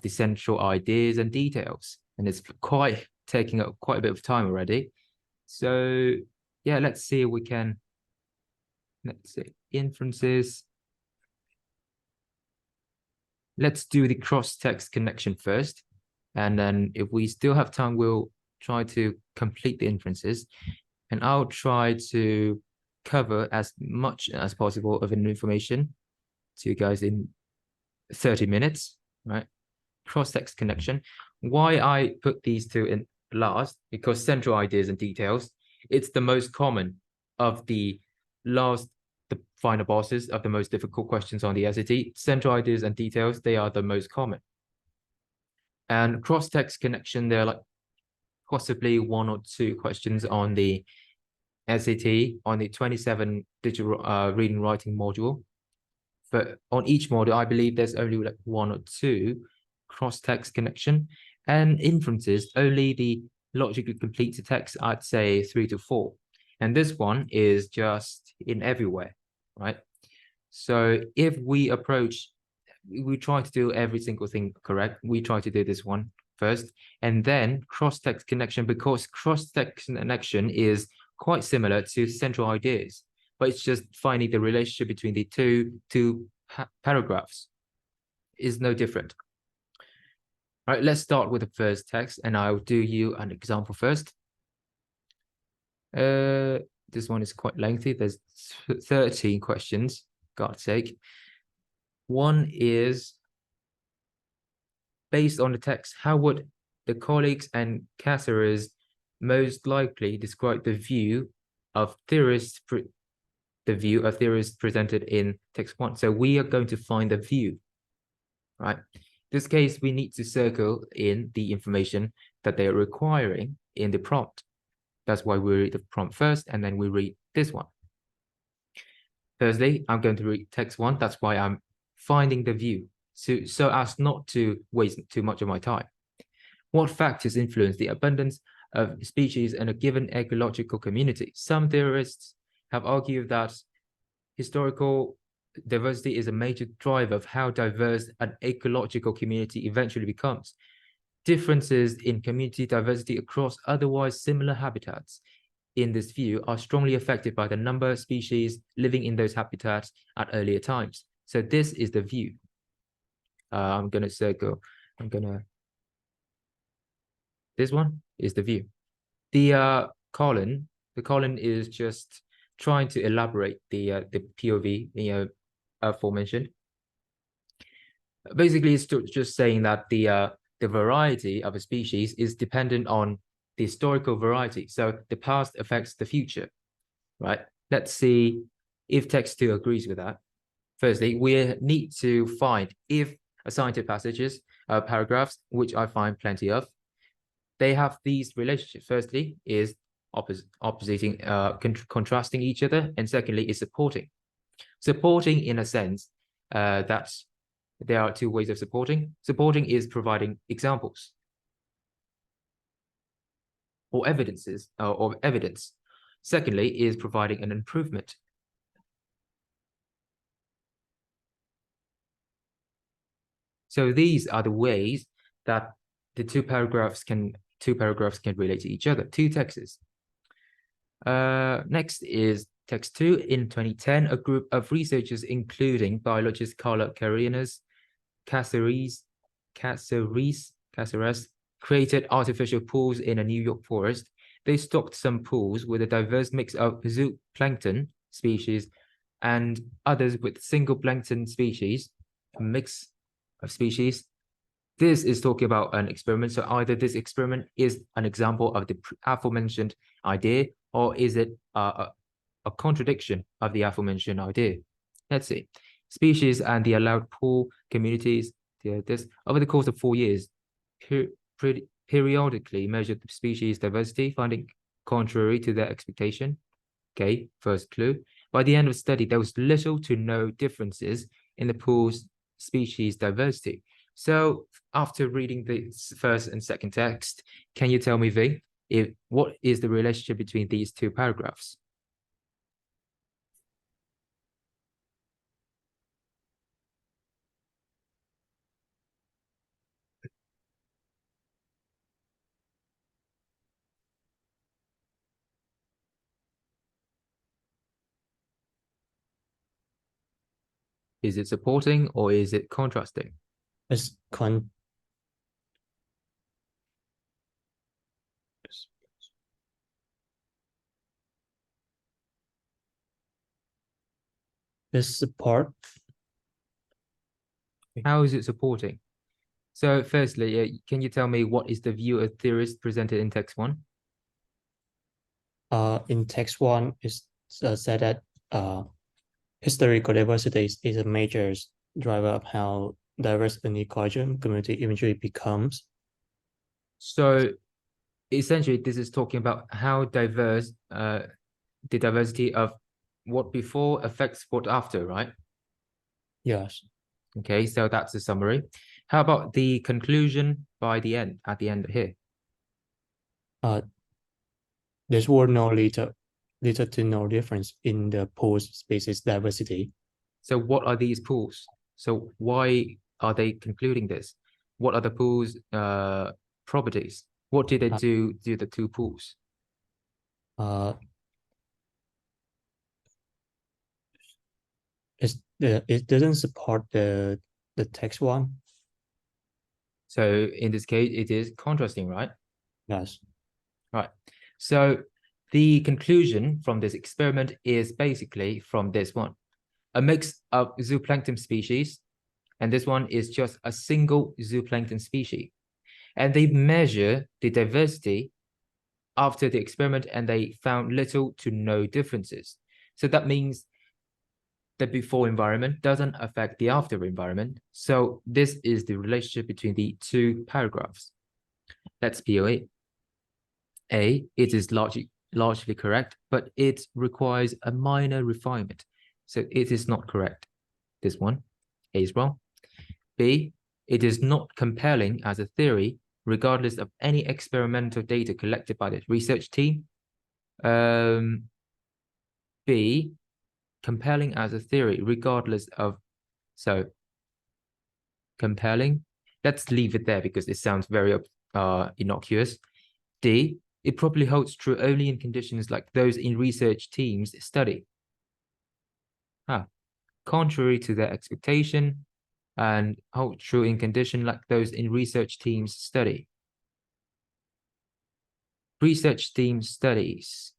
[SPEAKER 1] central ideas and details, and it's quite taking up quite a bit of time already. So yeah, let's see if we can. Let's see, inferences. Let's do the cross-text connection first, and then if we still have time, we'll try to complete the inferences, and I'll try to cover as much as possible of an information to you guys in 30 minutes, right? Cross-text connection. Why I put these two in last, because central ideas and details, it's the most common of the final bosses of the most difficult questions on the SAT. Central ideas and details, they are the most common. And cross-text connection, they're like possibly 1 or 2 questions on the SAT on the 27 digital reading writing module. But on each module, I believe there's only like 1 or 2 cross-text connection, and inferences, only the logically complete text, I'd say 3 to 4. And this one is just in everywhere, right? So if we try to do every single thing correct, we try to do this one first, and then cross-text connection, because cross-text connection is quite similar to central ideas, but it's just finding the relationship between the two paragraphs is no different. All right, let's start with the first text, and I'll do you an example first. This one is quite lengthy. There's 13 questions, God's sake. One is, based on the text, how would the colleagues and Caceres most likely describe the view of theorists presented in text 1? So we are going to find the view, right? In this case, we need to circle in the information that they are requiring in the prompt. That's why we read the prompt first, and then we read this one. Firstly, I'm going to read text 1. That's why I'm finding the view, so as not to waste too much of my time. What factors influence the abundance of species in a given ecological community? Some theorists have argued that historical diversity is a major driver of how diverse an ecological community eventually becomes. Differences in community diversity across otherwise similar habitats in this view are strongly affected by the number of species living in those habitats at earlier times. So this is the view. I'm going to circle. This one is the view. The column is just trying to elaborate the POV, aforementioned. Basically, it's just saying that the variety of a species is dependent on the historical variety. So the past affects the future, right? Let's see if text 2 agrees with that. Firstly, we need to find if assigned passages, paragraphs, which I find plenty of, they have these relationships. Firstly, is oppositing, contrasting each other, and secondly, is supporting. Supporting in a sense that there are two ways of supporting. Supporting is providing examples or evidences or evidence. Secondly, is providing an improvement. So these are the ways that the two paragraphs can relate to each other, two texts. Next is text 2. In 2010, a group of researchers, including biologist Carla Carreras, Caceres, created artificial pools in a New York forest. They stocked some pools with a diverse mix of zooplankton species and others with single plankton species, a mix of species. This is talking about an experiment. So either this experiment is an example of the aforementioned idea, or is it a contradiction of the aforementioned idea? Let's see. Species and the allowed pool communities, this over the course of 4 years, periodically measured the species diversity, finding contrary to their expectation. Okay, first clue. By the end of the study, there was little to no differences in the pool's species diversity. So after reading the first and second text, can you tell me, Ving, what is the relationship between these two paragraphs? Is it supporting or is it contrasting?
[SPEAKER 4] It's support.
[SPEAKER 1] How is it supporting? So firstly, can you tell me what is the view of theorists presented in text 1?
[SPEAKER 4] In text 1, it's said that historical diversity is a major driver of how diverse an ecological community eventually becomes.
[SPEAKER 1] So essentially, this is talking about how diverse the diversity of what before affects what after, right?
[SPEAKER 4] Yes.
[SPEAKER 1] Okay, so that's the summary. How about the conclusion by the end, at the end here?
[SPEAKER 4] There's little to no difference in the pool's species diversity.
[SPEAKER 1] So what are these pools? So why are they concluding this? What are the pools' properties? What did they do to the two pools?
[SPEAKER 4] It doesn't support the text 1.
[SPEAKER 1] So in this case, it is contrasting, right?
[SPEAKER 4] Yes.
[SPEAKER 1] Right. So the conclusion from this experiment is basically from this one. A mix of zooplankton species, and this one is just a single zooplankton species. And they measure the diversity after the experiment, and they found little to no differences. So that means the before environment doesn't affect the after environment. So this is the relationship between the two paragraphs. That's POA. A, it is largely correct, but it requires a minor refinement. So it is not correct. This one, A is wrong. B, it is not compelling as a theory, regardless of any experimental data collected by the research team. B, compelling as a theory, regardless of, so compelling, let's leave it there because it sounds very innocuous. D, It probably holds true only in conditions like those in research teams study. Contrary to their expectation, and hold true in condition like those in research teams study. Research team studies.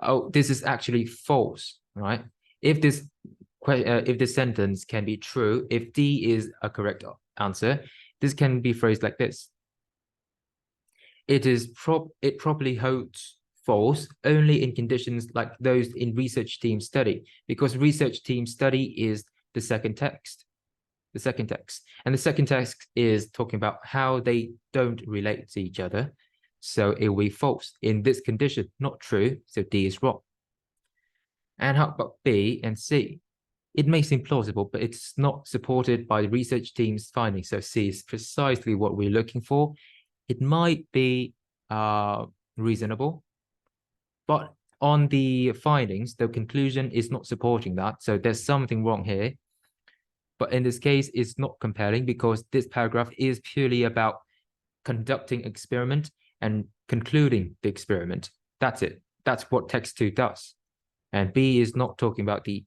[SPEAKER 1] Oh, this is actually false, right? If this sentence can be true, if D is a correct answer, this can be phrased like this. It probably holds false only in conditions like those in research team study, because research team study is the second text. The second text. And the second text is talking about how they don't relate to each other. So it will be false in this condition, not true. So D is wrong. And how about B and C? It may seem plausible, but it's not supported by the research team's findings. So C is precisely what we're looking for. It might be reasonable, but on the findings, the conclusion is not supporting that. So there's something wrong here. But in this case, it's not compelling because this paragraph is purely about conducting experiment and concluding the experiment. That's it. That's what text 2 does. And B is not talking about the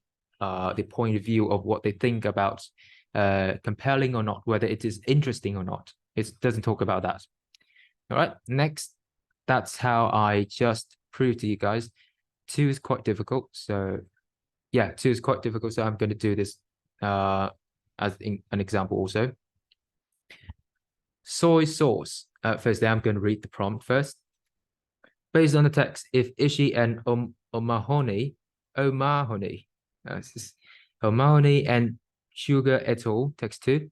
[SPEAKER 1] point of view of what they think about compelling or not, whether it is interesting or not. It doesn't talk about that. All right, next, that's how I just proved to you guys. 2 is quite difficult. So yeah, 2 is quite difficult. So I'm going to do this as an example also. Soy sauce. Firstly, I'm going to read the prompt first. Based on the text, if Ishii and O'Mahony and Sugar et al., text 2,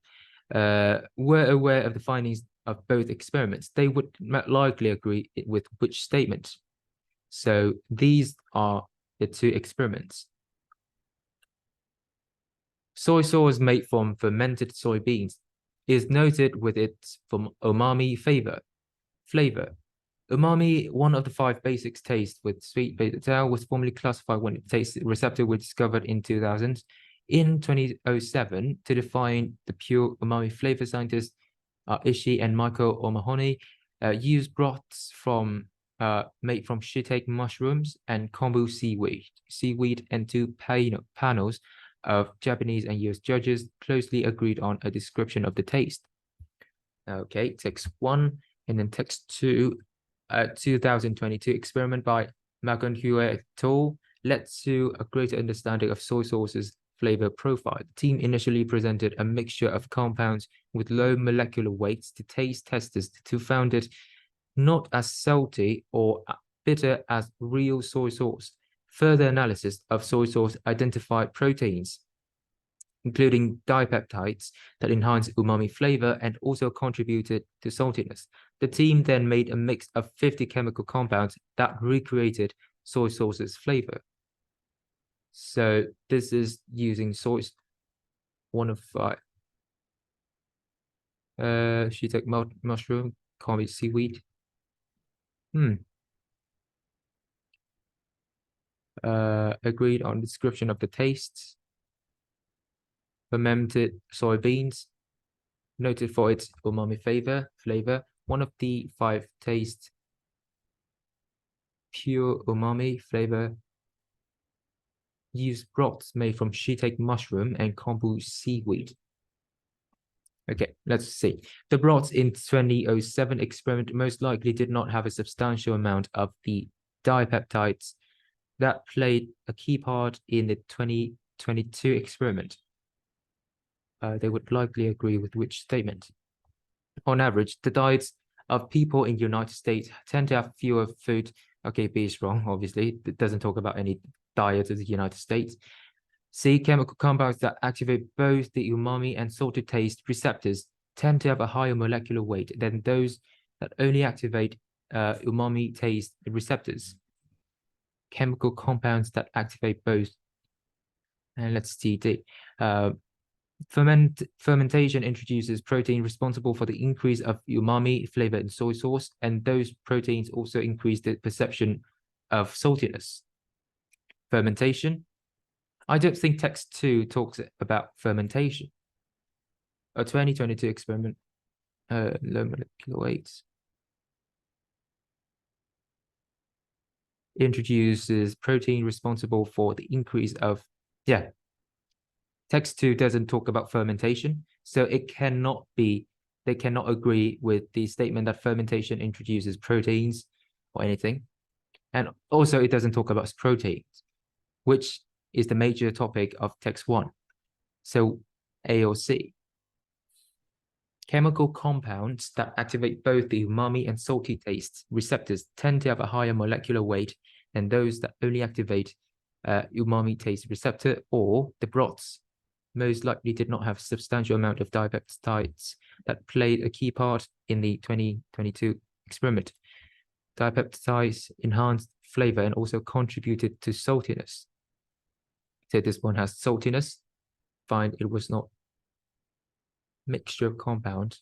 [SPEAKER 1] were aware of the findings of both experiments, they would likely agree with which statement? So these are the 2 experiments. Soy sauce made from fermented soybeans is noted with its umami flavor. Umami, one of the 5 basic tastes with sweet beta, was formerly classified when taste receptor was discovered in 2000. In 2007, to define the pure umami flavor, scientists Ishii and Michael O'Mahony used broths made from shiitake mushrooms and kombu seaweed, and 2 panels of Japanese and US judges closely agreed on a description of the taste. Okay, text 1, and then text 2, 2022 experiment by Magunhue et al. Led to a greater understanding of soy sauce's flavor profile. The team initially presented a mixture of compounds with low molecular weights to taste testers who found it not as salty or bitter as real soy sauce. Further analysis of soy sauce identified proteins, including dipeptides, that enhance umami flavor and also contributed to saltiness. The team then made a mix of 50 chemical compounds that recreated soy sauce's flavor. So this is using soy 1 of 5. Shiitake mushroom, kombu seaweed. Agreed on description of the tastes. Fermented soybeans, noted for its umami flavor. 1 of the 5 tastes, pure umami flavor. Use broths made from shiitake mushroom and kombu seaweed. Okay, let's see. The broths in 2007 experiment most likely did not have a substantial amount of the dipeptides that played a key part in the 2022 experiment. They would likely agree with which statement? On average, the diets of people in the United States tend to have fewer food. Okay, B is wrong, obviously. It doesn't talk about any diet of the United States. C, chemical compounds that activate both the umami and salty taste receptors tend to have a higher molecular weight than those that only activate umami taste receptors. Chemical compounds that activate both. And let's see D. Fermentation introduces protein responsible for the increase of umami flavor in soy sauce, and those proteins also increase the perception of saltiness. Fermentation. I don't think text 2 talks about fermentation. A 2022 experiment, low molecular weights. introduces protein responsible for the increase of, yeah. Text 2 doesn't talk about fermentation, so it cannot be, they cannot agree with the statement that fermentation introduces proteins or anything. And also it doesn't talk about proteins, which is the major topic of text 1. So A or C. Chemical compounds that activate both the umami and salty taste receptors tend to have a higher molecular weight than those that only activate umami taste receptor, or the broths most likely did not have a substantial amount of dipeptides that played a key part in the 2022 experiment. Dipeptides enhanced flavor and also contributed to saltiness. So this one has saltiness. Find it was not mixture of compounds.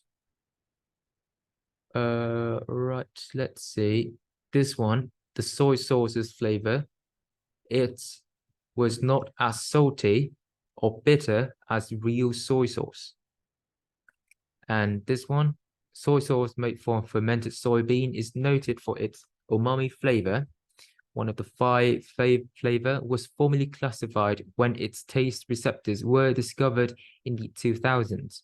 [SPEAKER 1] Right, let's see. This one, the soy sauce's flavor, it was not as salty or bitter as real soy sauce. And this one, soy sauce made from fermented soybean, is noted for its umami flavor. One of the 5 flavor was formally classified when its taste receptors were discovered in the 2000s.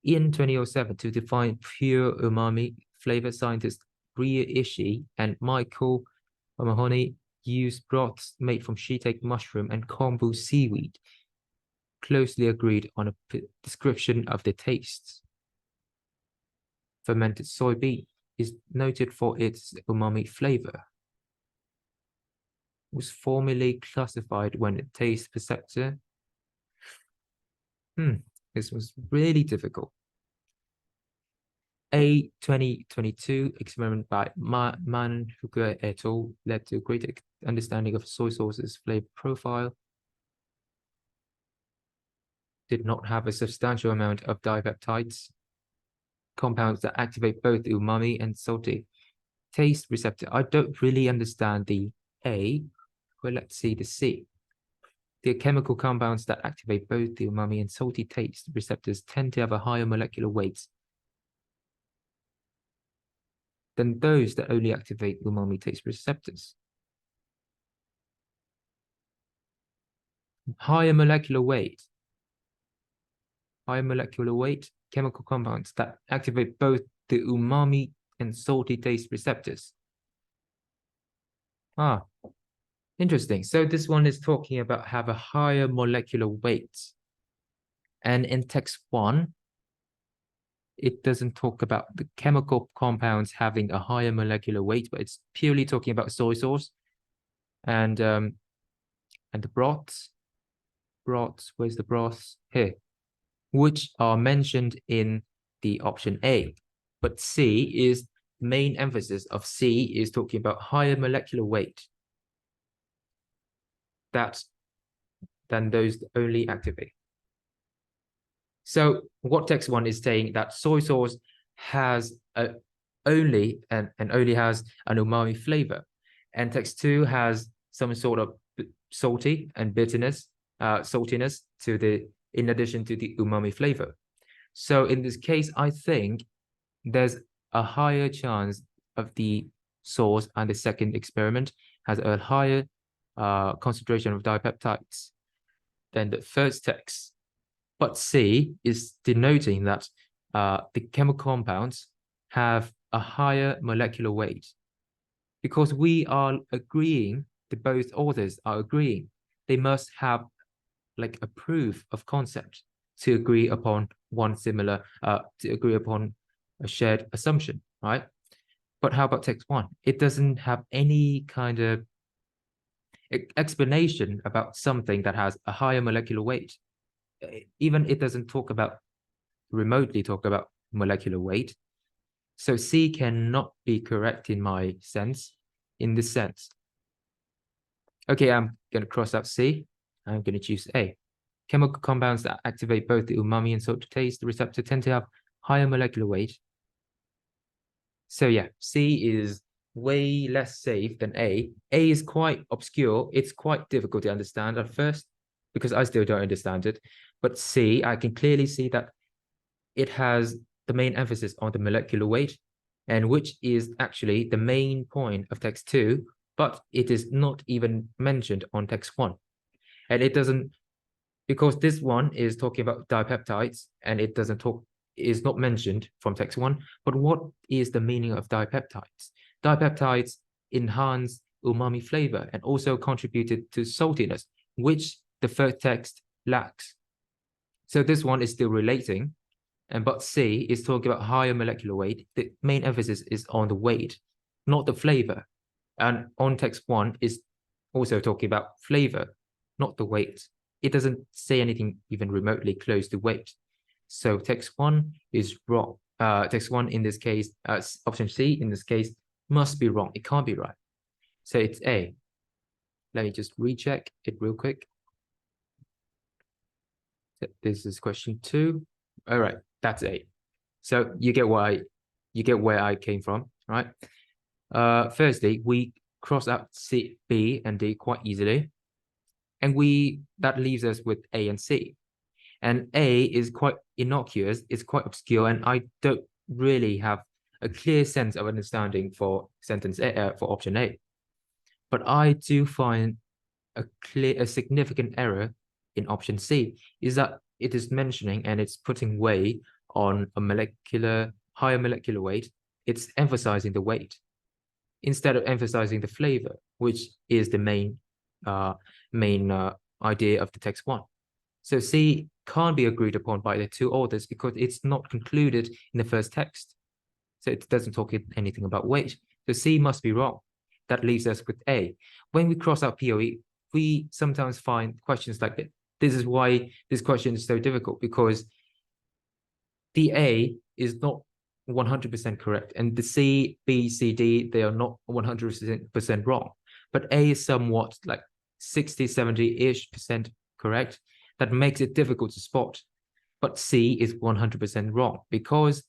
[SPEAKER 1] In 2007, to define pure umami, flavor scientists Bria Ishii and Michael O'Mahony used broths made from shiitake mushroom and kombu seaweed, closely agreed on a description of the tastes. Fermented soybean is noted for its umami flavor. Was formally classified when it taste receptor. This was really difficult. A 2022 experiment by Manhuker et al. Led to a greater understanding of soy sauce's flavor profile. Did not have a substantial amount of dipeptides, compounds that activate both the umami and salty taste receptor. I don't really understand the A, but let's see the C. The chemical compounds that activate both the umami and salty taste receptors tend to have a higher molecular weight than those that only activate umami taste receptors. Higher molecular weight. Higher molecular weight, chemical compounds that activate both the umami and salty taste receptors. Interesting. So this one is talking about have a higher molecular weight. And in text 1, it doesn't talk about the chemical compounds having a higher molecular weight, but it's purely talking about soy sauce and the broths. Where's the broths? Here, which are mentioned in the option A. But C is main emphasis of C is talking about higher molecular weight than those that only activate. So what text 1 is saying that soy sauce has only has an umami flavor, and text 2 has some sort of salty and bitterness, saltiness in addition to the umami flavor. So in this case, I think there's a higher chance of the sauce and the second experiment has a higher concentration of dipeptides than the first text. But C is denoting that the chemical compounds have a higher molecular weight. Because we are agreeing, both authors are agreeing, they must have like a proof of concept to agree upon to agree upon a shared assumption, right? But how about text 1? It doesn't have any kind of explanation about something that has a higher molecular weight. Even it doesn't remotely talk about molecular weight. So C cannot be correct in this sense. Okay, I'm going to cross out C. I'm going to choose A. Chemical compounds that activate both the umami and salty taste receptor tend to have higher molecular weight. So yeah, C is way less safe than A. A is quite obscure. It's quite difficult to understand at first because I still don't understand it. But C, I can clearly see that it has the main emphasis on the molecular weight, and which is actually the main point of text 2, but it is not even mentioned on text 1. And it doesn't, because this one is talking about dipeptides and it doesn't talk, is not mentioned from text 1. But what is the meaning of dipeptides? Dipeptides enhance umami flavor and also contributed to saltiness, which the first text lacks. So this one is still relating, but C is talking about higher molecular weight. The main emphasis is on the weight, not the flavor. And on text 1 is also talking about flavor, not the weight. It doesn't say anything even remotely close to weight. So text 1 is wrong. Text 1 in this case, option C in this case, must be wrong. It can't be right. So it's A. Let me just recheck it real quick. This is question 2. All right, that's A. So you get where I came from, right? Firstly, we cross out C, B, and D quite easily, and that leaves us with A and C. And A is quite innocuous, it's quite obscure, and I don't really have a clear sense of understanding for sentence A, for option A. But I do find a significant error in option C is that it is mentioning and it's putting weight on a higher molecular weight. It's emphasizing the weight instead of emphasizing the flavor, which is the main idea of the text 1. So C can't be agreed upon by the two authors because it's not concluded in the first text. So it doesn't talk anything about weight. So C must be wrong. That leaves us with A. When we cross out POE, we sometimes find questions like this. This is why this question is so difficult, because the A is not 100% correct, and the C, B, C, D, they are not 100% wrong. But A is somewhat like 60, 70-ish% correct. That makes it difficult to spot. But C is 100% wrong because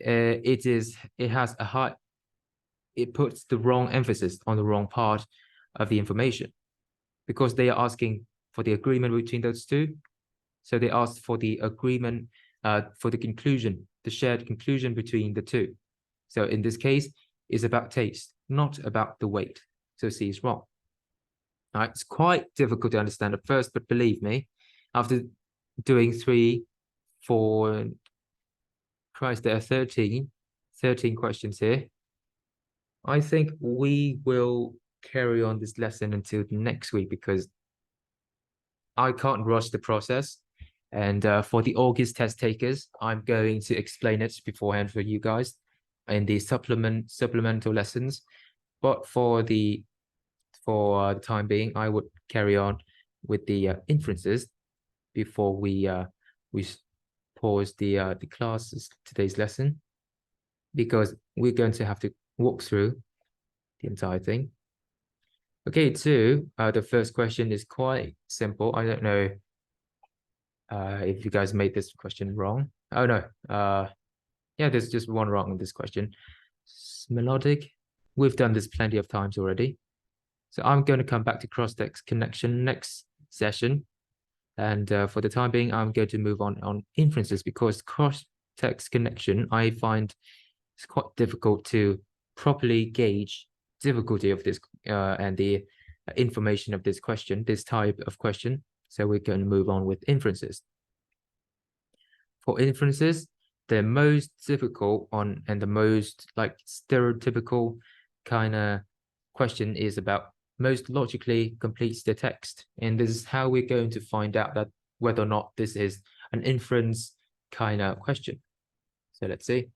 [SPEAKER 1] it puts the wrong emphasis on the wrong part of the information, because they are asking for the agreement between those two. So they asked for the agreement, for the conclusion, the shared conclusion between the two. So in this case, it's about taste, not about the weight. So C is wrong. All right, it's quite difficult to understand at first, but believe me, after doing 3, 4, Christ, there are 13 questions here. I think we will carry on this lesson until next week because I can't rush the process. And for the August test takers, I'm going to explain it beforehand for you guys in the supplemental lessons. But for the time being, I would carry on with the inferences before we pause the classes, today's lesson, because we're going to have to walk through the entire thing. Okay, the first question is quite simple. I don't know if you guys made this question wrong. Oh no, yeah, there's just one wrong in this question. Melodic, we've done this plenty of times already. So I'm going to come back to cross-text connection next session. And for the time being, I'm going to move on inferences, because cross-text connection, I find it's quite difficult to properly gauge difficulty of this and the information of this question, this type of question. So we're going to move on with inferences. For inferences, the most difficult and the most like stereotypical kind of question is about most logically completes the text. And this is how we're going to find out that whether or not this is an inference kind of question. So let's see.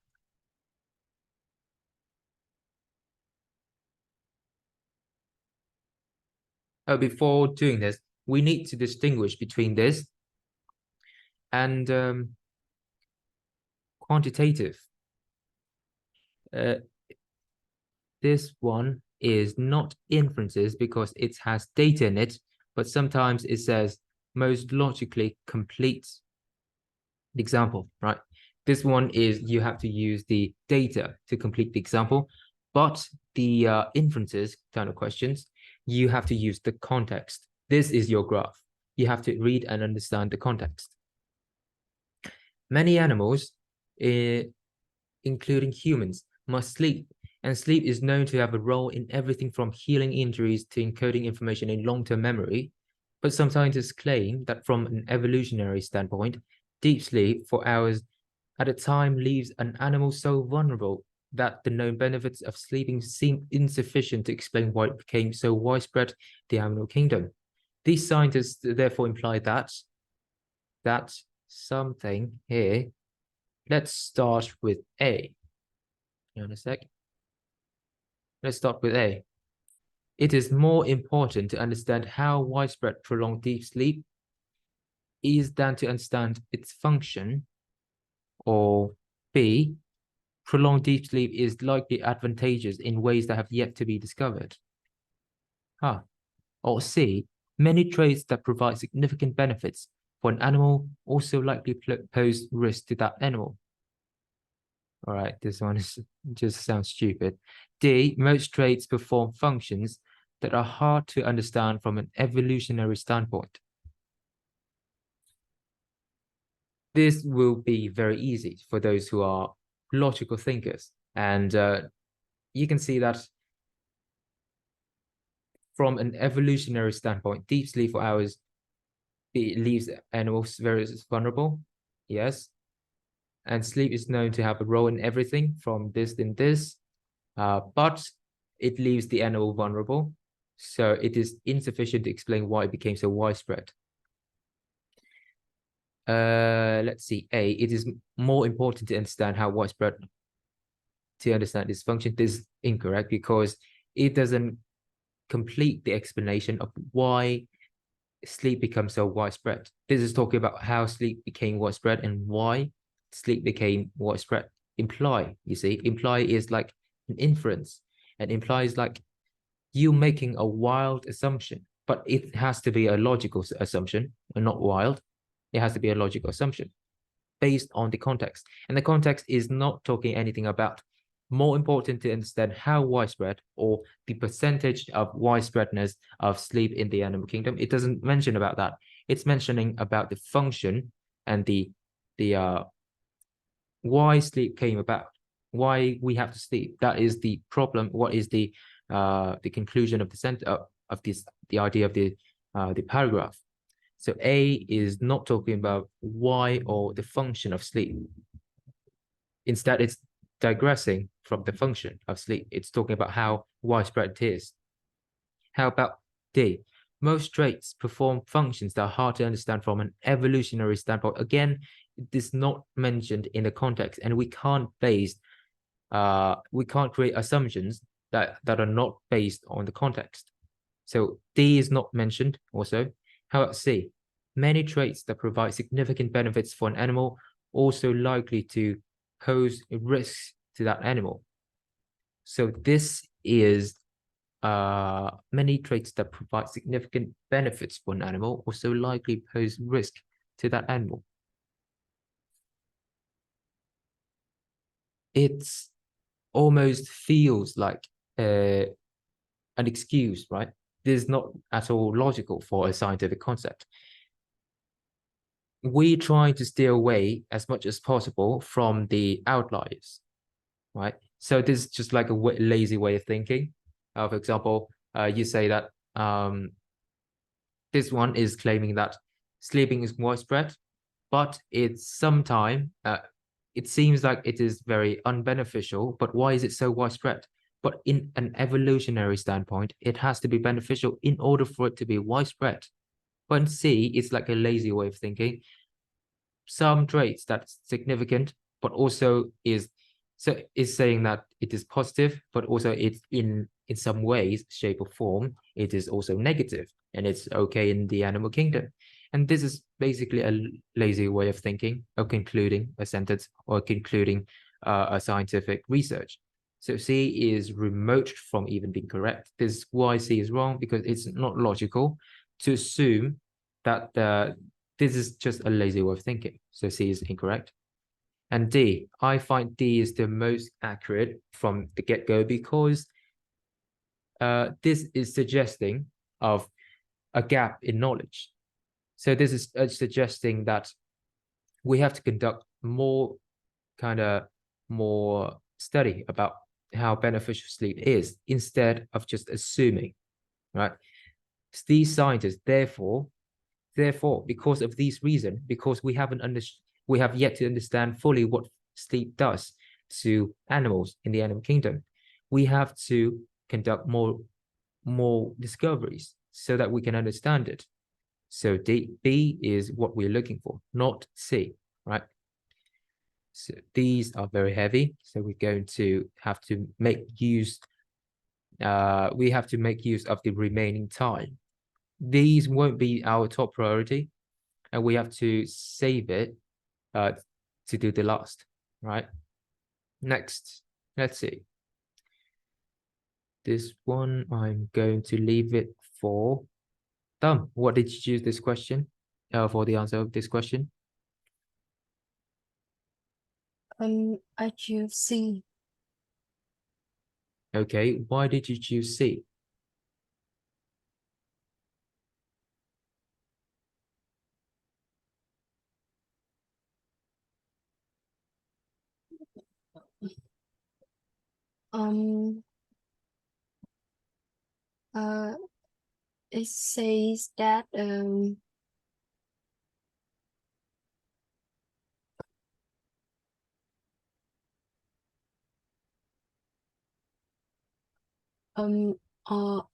[SPEAKER 1] Before doing this, we need to distinguish between this and quantitative. This one is not inferences because it has data in it, but sometimes it says most logically complete the example, right? This one is you have to use the data to complete the example, but the inferences kind of questions, you have to use the context. This is your graph. You have to read and understand the context. Many animals, including humans, must sleep And sleep is known to have a role in everything from healing injuries to encoding information in long-term memory. But some scientists claim that from an evolutionary standpoint, deep sleep for hours at a time leaves an animal so vulnerable that the known benefits of sleeping seem insufficient to explain why it became so widespread in the animal kingdom. These scientists therefore imply that something here. Let's start with A. Hang on a sec. Let's start with A. It is more important to understand how widespread prolonged deep sleep is than to understand its function. Or B, prolonged deep sleep is likely advantageous in ways that have yet to be discovered. Or C, many traits that provide significant benefits for an animal also likely pose risk to that animal. All right, this one is just sounds stupid. D, most traits perform functions that are hard to understand from an evolutionary standpoint. This will be very easy for those who are logical thinkers. And you can see that from an evolutionary standpoint, deep sleep for hours, it leaves animals very vulnerable. Yes. And sleep is known to have a role in everything from this and this, but it leaves the animal vulnerable. So it is insufficient to explain why it became so widespread. Let's see. A, it is more important to understand how widespread to understand this function. This is incorrect because it doesn't complete the explanation of why sleep becomes so widespread. This is talking about how sleep became widespread and why sleep became widespread. Imply, you see, imply is like an inference, and implies like you making a wild assumption, but it has to be a logical assumption and not wild. It has to be a logical assumption based on the context. And the context is not talking anything about. More important to understand how widespread or the percentage of widespreadness of sleep in the animal kingdom. It doesn't mention about that. It's mentioning about the function and the why sleep came about, why we have to sleep. That is the problem. What is the conclusion of the center of this, the idea of the paragraph. So A is not talking about why or the function of sleep. Instead, it's digressing from the function of sleep. It's talking about how widespread it is. How about D? Most traits perform functions that are hard to understand from an evolutionary standpoint. Again, it is not mentioned in the context, and we can't create assumptions that are not based on the context. So D is not mentioned also. How about C? Many traits that provide significant benefits for an animal also likely to pose risks to that animal. So this is many traits that provide significant benefits for an animal also likely pose risk to that animal. It almost feels like an excuse, right? This is not at all logical for a scientific concept. We try to steer away as much as possible from the outliers, right? So this is just like a lazy way of thinking. For example, you say that this one is claiming that sleeping is widespread, but it's sometimes it seems like it is very unbeneficial. But why is it so widespread? But in an evolutionary standpoint, it has to be beneficial in order for it to be widespread. But in C, it's like a lazy way of thinking. Some traits that's significant, but also is saying that it is positive, but also it's in some ways, shape or form, it is also negative, and it's okay in the animal kingdom. And this is basically a lazy way of thinking, of concluding a sentence or concluding a scientific research. So C is remote from even being correct. This is why C is wrong, because it's not logical to assume that this is just a lazy way of thinking. So C is incorrect. And D, I find D is the most accurate from the get-go, because this is suggesting of a gap in knowledge. So this is suggesting that we have to conduct more study about how beneficial sleep is instead of just assuming, right? These scientists, therefore, because of these reasons, because we have yet to understand fully what sleep does to animals in the animal kingdom, we have to conduct more discoveries so that we can understand it. So B is what we're looking for, not C, right? So these are very heavy, so we're going to have to make use of the remaining time. These won't be our top priority, and we have to save it to do the last, right? Next, let's see. This one, I'm going to leave it for Dom. What did you choose this question for the answer of this question?
[SPEAKER 2] I choose C.
[SPEAKER 1] Okay, why did you choose C?
[SPEAKER 2] Um, it says that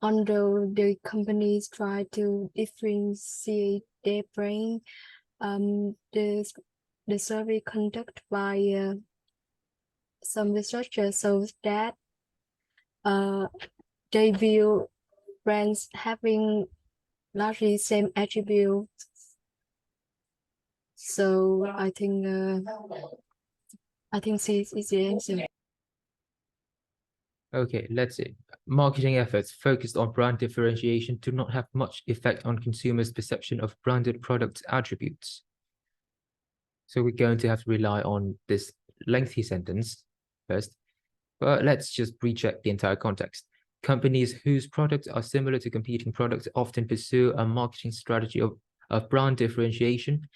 [SPEAKER 2] although the companies try to differentiate their brand, the survey conducted by some researchers shows that they view brands having largely same attributes. So I think C is the answer.
[SPEAKER 1] Okay, let's see. Marketing efforts focused on brand differentiation do not have much effect on consumers' perception of branded product attributes. So we're going to have to rely on this lengthy sentence first, but let's just recheck the entire context. Companies whose products are similar to competing products often pursue a marketing strategy of brand differentiation,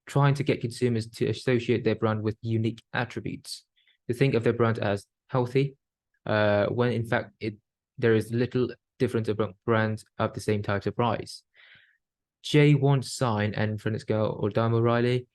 [SPEAKER 1] trying to get consumers to associate their brand with unique attributes, to think of their brand as healthy, when in fact there is little difference among brands of the same types of price. J1 Sign and Francesco Oldamo Riley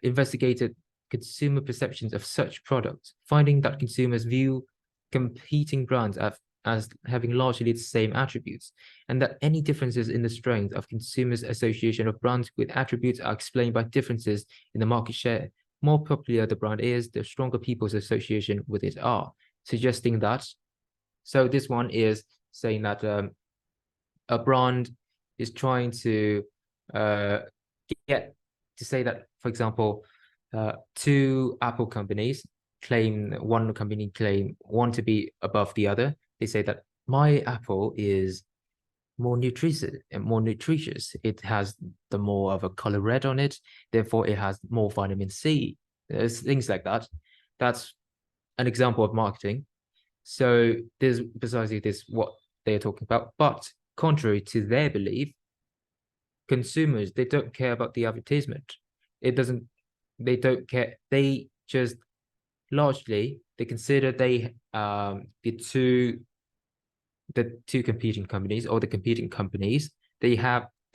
[SPEAKER 1] investigated consumer perceptions of such products, finding that consumers view competing brands as having largely the same attributes, and that any differences in the strength of consumers' association of brands with attributes are explained by differences in the market share. More popular the brand is, the stronger people's association with it are, suggesting that. So this one is saying that a brand is trying to get to say that, for example, two Apple companies one company want to be above the other. They say that my apple is more nutritious. It has the more of a color red on it, therefore it has more vitamin C. There's things like that. That's an example of marketing. So there's precisely this what they're talking about. But contrary to their belief, consumers, they don't care about the advertisement. They don't care. They just largely they consider the two competing companies or the competing companies, they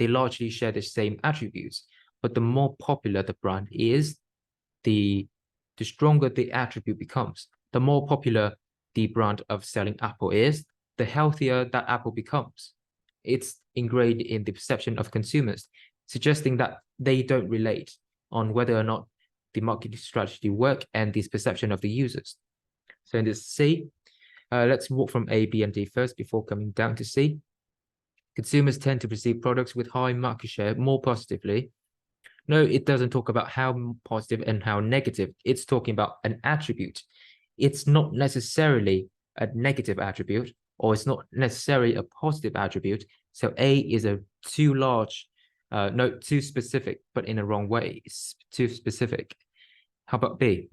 [SPEAKER 1] largely share the same attributes. But the more popular the brand is, the stronger the attribute becomes. The more popular the brand of selling apple is, the healthier that apple becomes. It's ingrained in the perception of consumers, suggesting that they don't relate on whether or not the marketing strategy work and this perception of the users. So in this C, let's walk from A, B, and D first before coming down to C. Consumers tend to perceive products with high market share more positively. No, it doesn't talk about how positive and how negative. It's talking about an attribute. It's not necessarily a negative attribute, or it's not necessarily a positive attribute. So A is a too large, too specific, but in a wrong way. It's too specific. How about B?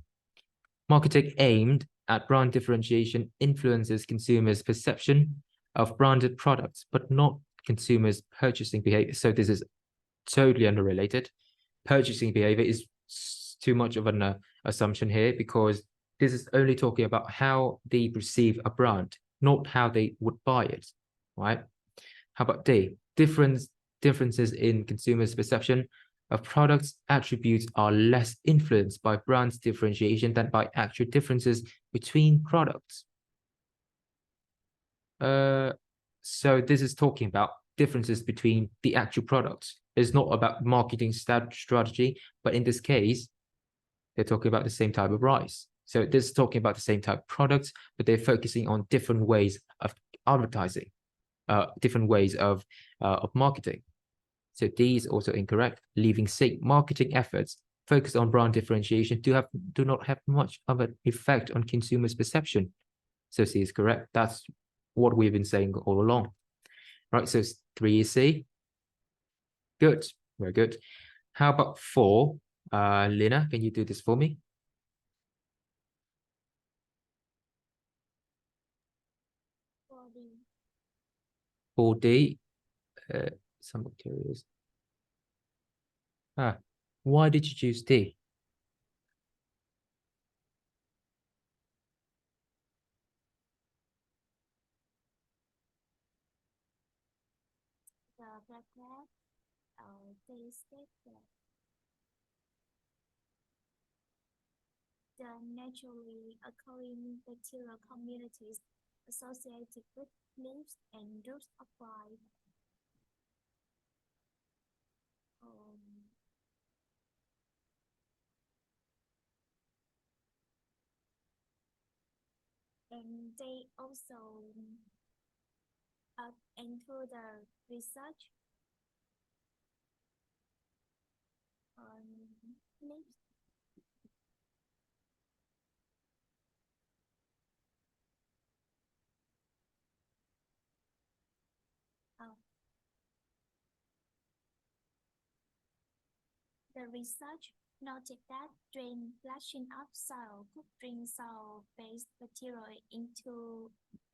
[SPEAKER 1] Marketing aimed at brand differentiation influences consumers' perception of branded products, but not consumers' purchasing behavior. So this is totally unrelated. Purchasing behavior is too much of an assumption here, because This is only talking about how they perceive a brand, not how they would buy it, right? How about D? Differences in consumers' perception of products attributes are less influenced by brands differentiation than by actual differences between products. So this is talking about differences between the actual products. It's not about marketing strategy, but in this case, they're talking about the same type of rice. So this is talking about the same type of products, but they're focusing on different ways of advertising, different ways of marketing. So D is also incorrect, leaving C. Marketing efforts focused on brand differentiation do not have much of an effect on consumers' perception. So C is correct. That's what we've been saying all along. Right, so 3 is C. Good, very good. How about 4? Lina, can you do this for me? For D, some bacteria. Why did you choose D?
[SPEAKER 5] The paragraph they state that the naturally occurring bacterial communities associated with leaves and roots apply. And they also into the research on leaves. The research noted that drain flashing up soil could bring soil-based bacteria into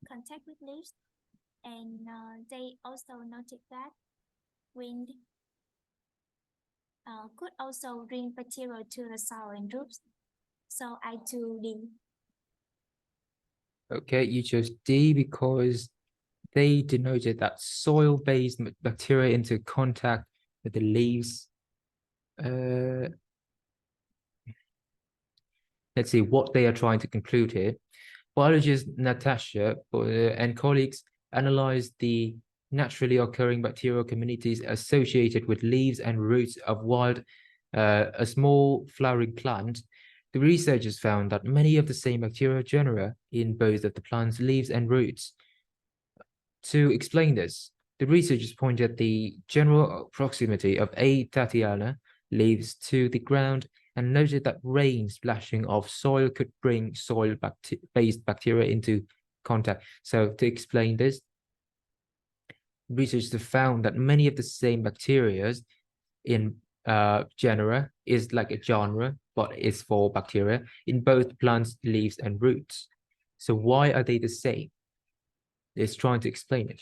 [SPEAKER 5] contact with leaves, and they also noted that wind could also bring bacteria to the soil and roots. So I do D.
[SPEAKER 1] Okay, you chose D because they denoted that soil-based bacteria into contact with the leaves. Let's see what they are trying to conclude here. Biologist Natasha and colleagues analyzed the naturally occurring bacterial communities associated with leaves and roots of a small flowering plant. The researchers found that many of the same bacterial genera in both of the plant's leaves and roots. To explain this, the researchers pointed at the general proximity of A. Tatiana leaves to the ground and noted that rain splashing of soil could bring soil-based bacteria into contact. So to explain this, researchers found that many of the same bacteria in genera is like a genre, but it's for bacteria in both plants, leaves, and roots. So why are they the same? It's trying to explain it.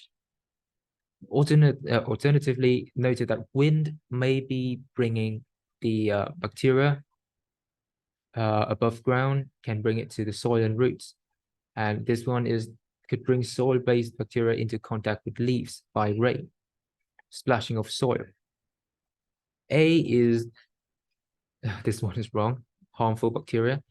[SPEAKER 1] Alternatively, noted that wind may be bringing the bacteria above ground, can bring it to the soil and roots. And this one could bring soil-based bacteria into contact with leaves by rain, splashing of soil. A is, this one is wrong, harmful bacteria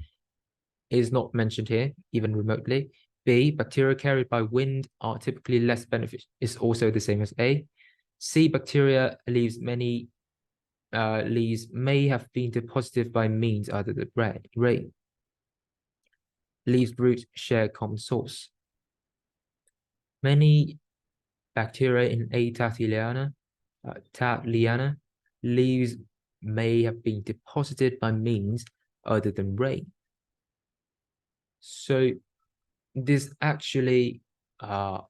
[SPEAKER 1] is not mentioned here, even remotely. B, bacteria carried by wind are typically less beneficial, is also the same as A. C, bacteria leaves may have been deposited by means other than rain. Leaves roots share common source. Many bacteria in A. Tatiana leaves may have been deposited by means other than rain. So this actually a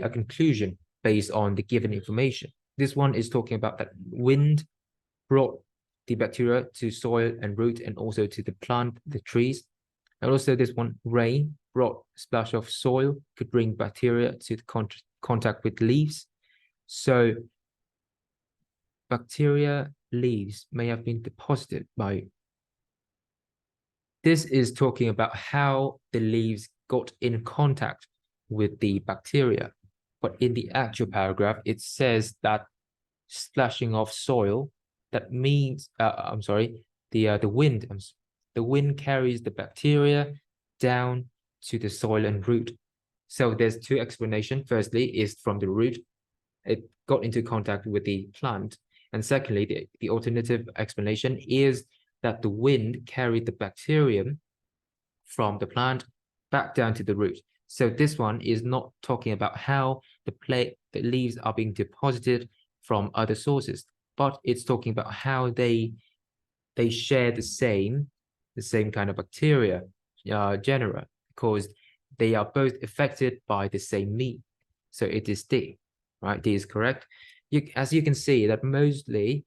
[SPEAKER 1] conclusion based on the given information. This one is talking about that wind brought the bacteria to soil and root and also to the plant, the trees. And also this one, rain brought splash of soil, could bring bacteria to the contact with leaves. So bacteria leaves may have been deposited by This is talking about how the leaves got in contact with the bacteria. But in the actual paragraph, it says that splashing of soil, that means, I'm sorry, the wind, the wind carries the bacteria down to the soil and root. So there's two explanations. Firstly, is from the root, it got into contact with the plant. And secondly, the alternative explanation is that the wind carried the bacterium from the plant back down to the root. So this one is not talking about how the leaves are being deposited from other sources, but it's talking about how they share the same kind of bacteria genera, because they are both affected by the same meat. So it is D, right? D is correct. As you can see that mostly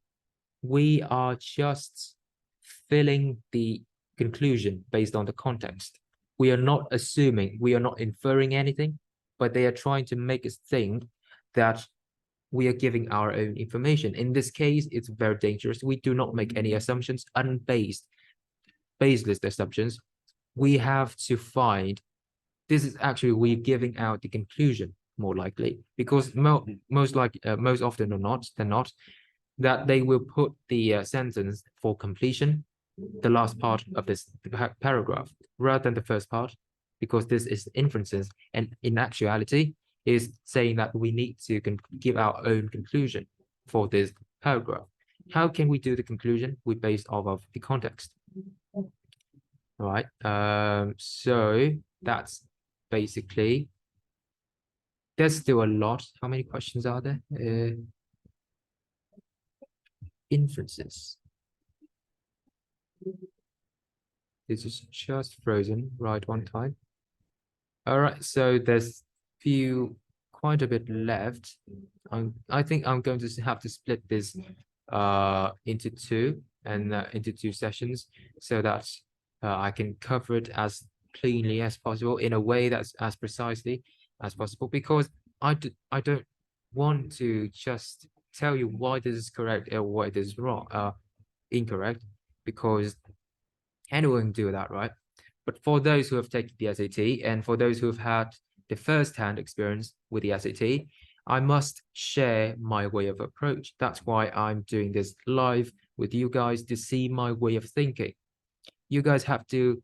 [SPEAKER 1] we are just filling the conclusion based on the context. We are not assuming, we are not inferring anything, but they are trying to make us think that we are giving our own information. In this case, it's very dangerous. We do not make any assumptions, baseless assumptions. We have to find, this is actually we're giving out the conclusion more likely, because most often or not than not, that they will put the sentence for completion, the last part of this paragraph, rather than the first part, because this is inferences, and in actuality is saying that we need to give our own conclusion for this paragraph. How can we do the conclusion? We base off of the context. All right. So that's basically, there's still a lot. How many questions are there? Inferences. This is just frozen right one time. All right, so there's quite a bit left. I think I'm going to have to split this into two sessions, so that I can cover it as cleanly as possible, in a way that's as precisely as possible, because I don't want to just tell you why this is correct or why this is wrong, incorrect, because anyone can do that, right? But for those who have taken the SAT, and for those who have had the first-hand experience with the SAT, I must share my way of approach. That's why I'm doing this live with you guys, to see my way of thinking. You guys have to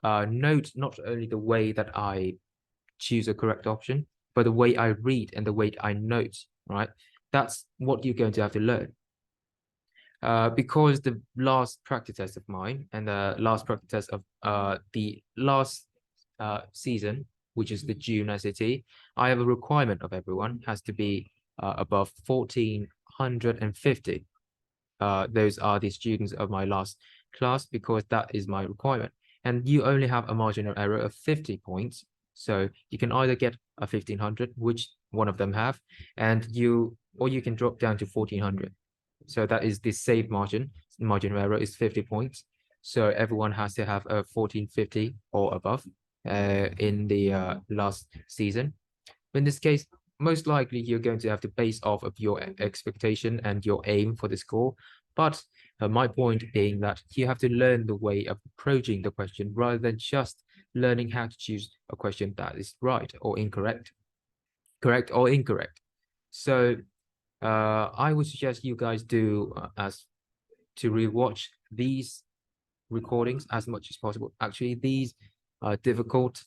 [SPEAKER 1] note not only the way that I choose a correct option, but the way I read and the way I note, right? That's what you're going to have to learn. Because the last practice test of mine and the last practice test of the last season, which is the June SAT, I have a requirement of everyone has to be above 1450. Those are the students of my last class, because that is my requirement. And you only have a margin of error of 50 points. So you can either get a 1500, which one of them have, or you can drop down to 1400. So that is the safe margin. Margin of error is 50 points. So everyone has to have a 1450 or above in the last season. In this case, most likely you're going to have to base off of your expectation and your aim for the score. But my point being that you have to learn the way of approaching the question, rather than just learning how to choose a question that is right or incorrect, correct or incorrect. So I would suggest you guys do to rewatch these recordings as much as possible. Actually, these difficult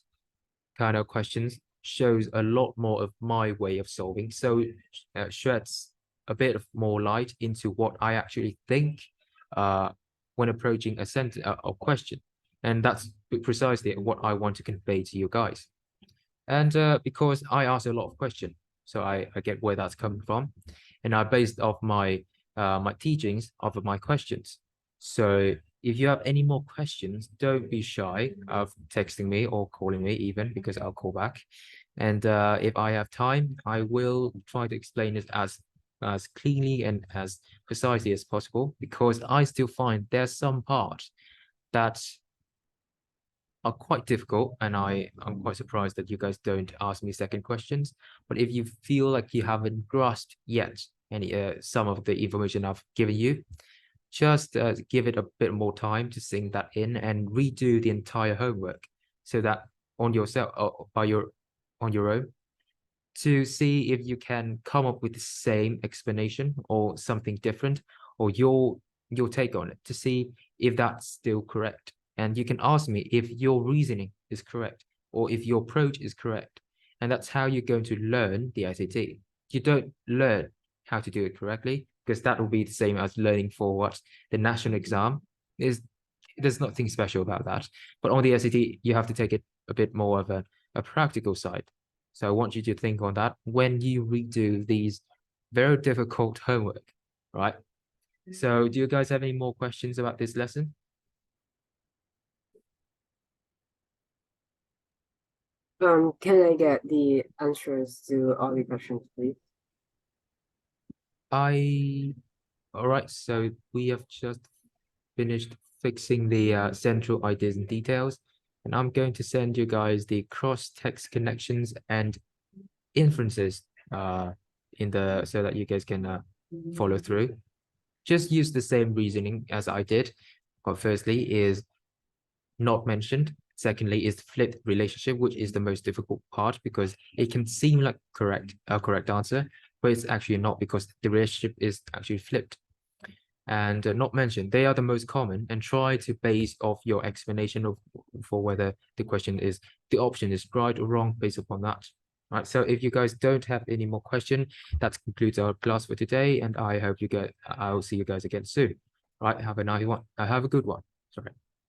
[SPEAKER 1] kind of questions shows a lot more of my way of solving, so sheds a bit of more light into what I actually think when approaching a sentence or question, and that's precisely what I want to convey to you guys. And because I ask a lot of questions, so I get where that's coming from, and I based off my my teachings off of my questions. So if you have any more questions, don't be shy of texting me or calling me even, because I'll call back. And if I have time, I will try to explain it as cleanly and as precisely as possible, because I still find there's some parts that are quite difficult, and I'm quite surprised that you guys don't ask me second questions. But if you feel like you haven't grasped yet any some of the information I've given you, just give it a bit more time to sink that in and redo the entire homework so that on yourself or on your own to see if you can come up with the same explanation or something different or your take on it to see if that's still correct. And you can ask me if your reasoning is correct or if your approach is correct. And that's how you're going to learn the ICT. You don't learn how to do it correctly because that will be the same as learning for what the national exam is. There's nothing special about that. But on the ICT, you have to take it a bit more of a practical side. So I want you to think on that when you redo these very difficult homework, right? So do you guys have any more questions about this lesson?
[SPEAKER 3] Can I get the answers to all the questions, please?
[SPEAKER 1] All right, so we have just finished fixing the central ideas and details, and I'm going to send you guys the cross-text connections and inferences so that you guys can follow through. Just use the same reasoning as I did. But firstly is not mentioned. Secondly is flipped relationship, which is the most difficult part because it can seem like a correct answer, but it's actually not because the relationship is actually flipped. And not mentioned, they are the most common, and try to base off your explanation for whether the option is right or wrong based upon that. Right, so if you guys don't have any more questions, that concludes our class for today, and I hope I'll see you guys again soon. Right, have a nice one. Have a good one. Sorry.